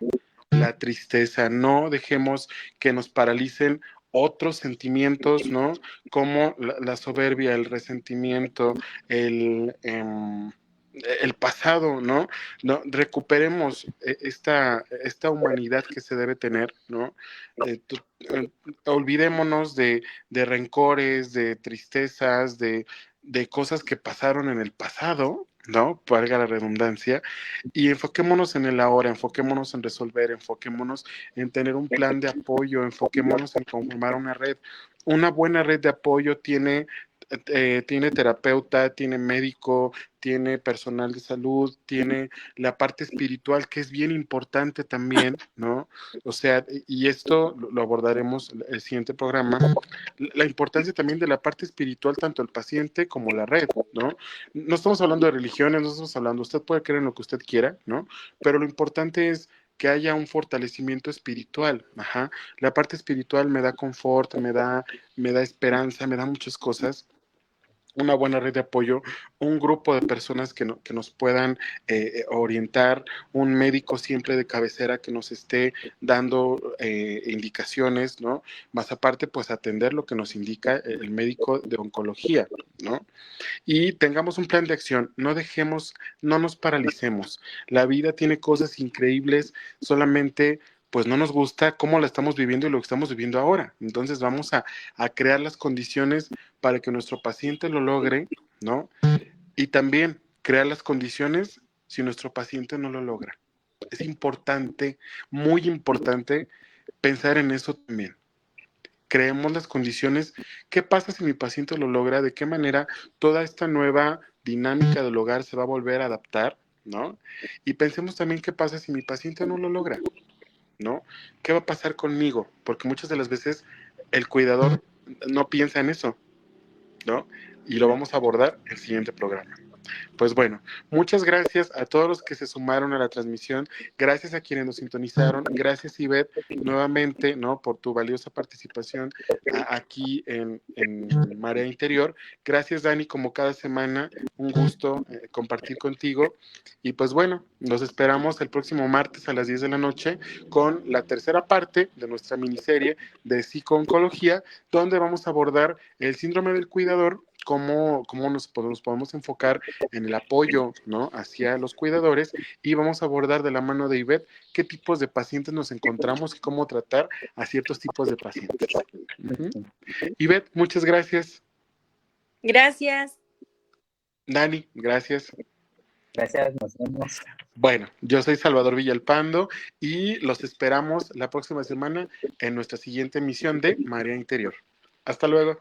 la tristeza. No dejemos que nos paralicen otros sentimientos, ¿no? Como la soberbia, el resentimiento, el pasado, ¿no? No, recuperemos esta humanidad que se debe tener, ¿no? Olvidémonos de rencores, de tristezas, de cosas que pasaron en el pasado, ¿no? Valga la redundancia, y enfoquémonos en el ahora, enfoquémonos en resolver, enfoquémonos en tener un plan de apoyo, enfoquémonos en conformar una red. Una buena red de apoyo tiene terapeuta, tiene médico, tiene personal de salud, tiene la parte espiritual que es bien importante también, ¿no? O sea, y esto lo abordaremos el siguiente programa, la importancia también de la parte espiritual, tanto el paciente como la red, ¿no? No estamos hablando de religiones, no estamos hablando, usted puede creer en lo que usted quiera, ¿no? Pero lo importante es que haya un fortalecimiento espiritual, ajá. La parte espiritual me da confort, me da esperanza, me da muchas cosas, una buena red de apoyo, un grupo de personas que nos puedan orientar, un médico siempre de cabecera que nos esté dando indicaciones, ¿no? Más aparte, pues atender lo que nos indica el médico de oncología, ¿no? Y tengamos un plan de acción, no nos paralicemos. La vida tiene cosas increíbles, solamente pues no nos gusta cómo la estamos viviendo y lo que estamos viviendo ahora. Entonces vamos a crear las condiciones para que nuestro paciente lo logre, ¿no? Y también crear las condiciones si nuestro paciente no lo logra. Es importante, muy importante, pensar en eso también. creemos las condiciones. ¿Qué pasa si mi paciente lo logra? ¿De qué manera toda esta nueva dinámica del hogar se va a volver a adaptar? ¿No? Y pensemos también qué pasa si mi paciente no lo logra, ¿no? ¿Qué va a pasar conmigo? Porque muchas de las veces el cuidador no piensa en eso, ¿no? Y lo vamos a abordar en el siguiente programa. Pues bueno, muchas gracias a todos los que se sumaron a la transmisión, gracias a quienes nos sintonizaron, gracias Ivette nuevamente, ¿no? Por tu valiosa participación aquí en Marea Interior, gracias Dani, como cada semana, un gusto compartir contigo, y pues bueno, nos esperamos el próximo martes a las 10 de la noche con la tercera parte de nuestra miniserie de psicooncología, donde vamos a abordar el síndrome del cuidador, cómo nos podemos enfocar en el apoyo, ¿no? Hacia los cuidadores, y vamos a abordar de la mano de Ivette qué tipos de pacientes nos encontramos y cómo tratar a ciertos tipos de pacientes. Ivette, muchas gracias. Gracias. Dani, gracias. Gracias, nos vemos. Bueno, yo soy Salvador Villalpando y los esperamos la próxima semana en nuestra siguiente emisión de Marea Interior. Hasta luego.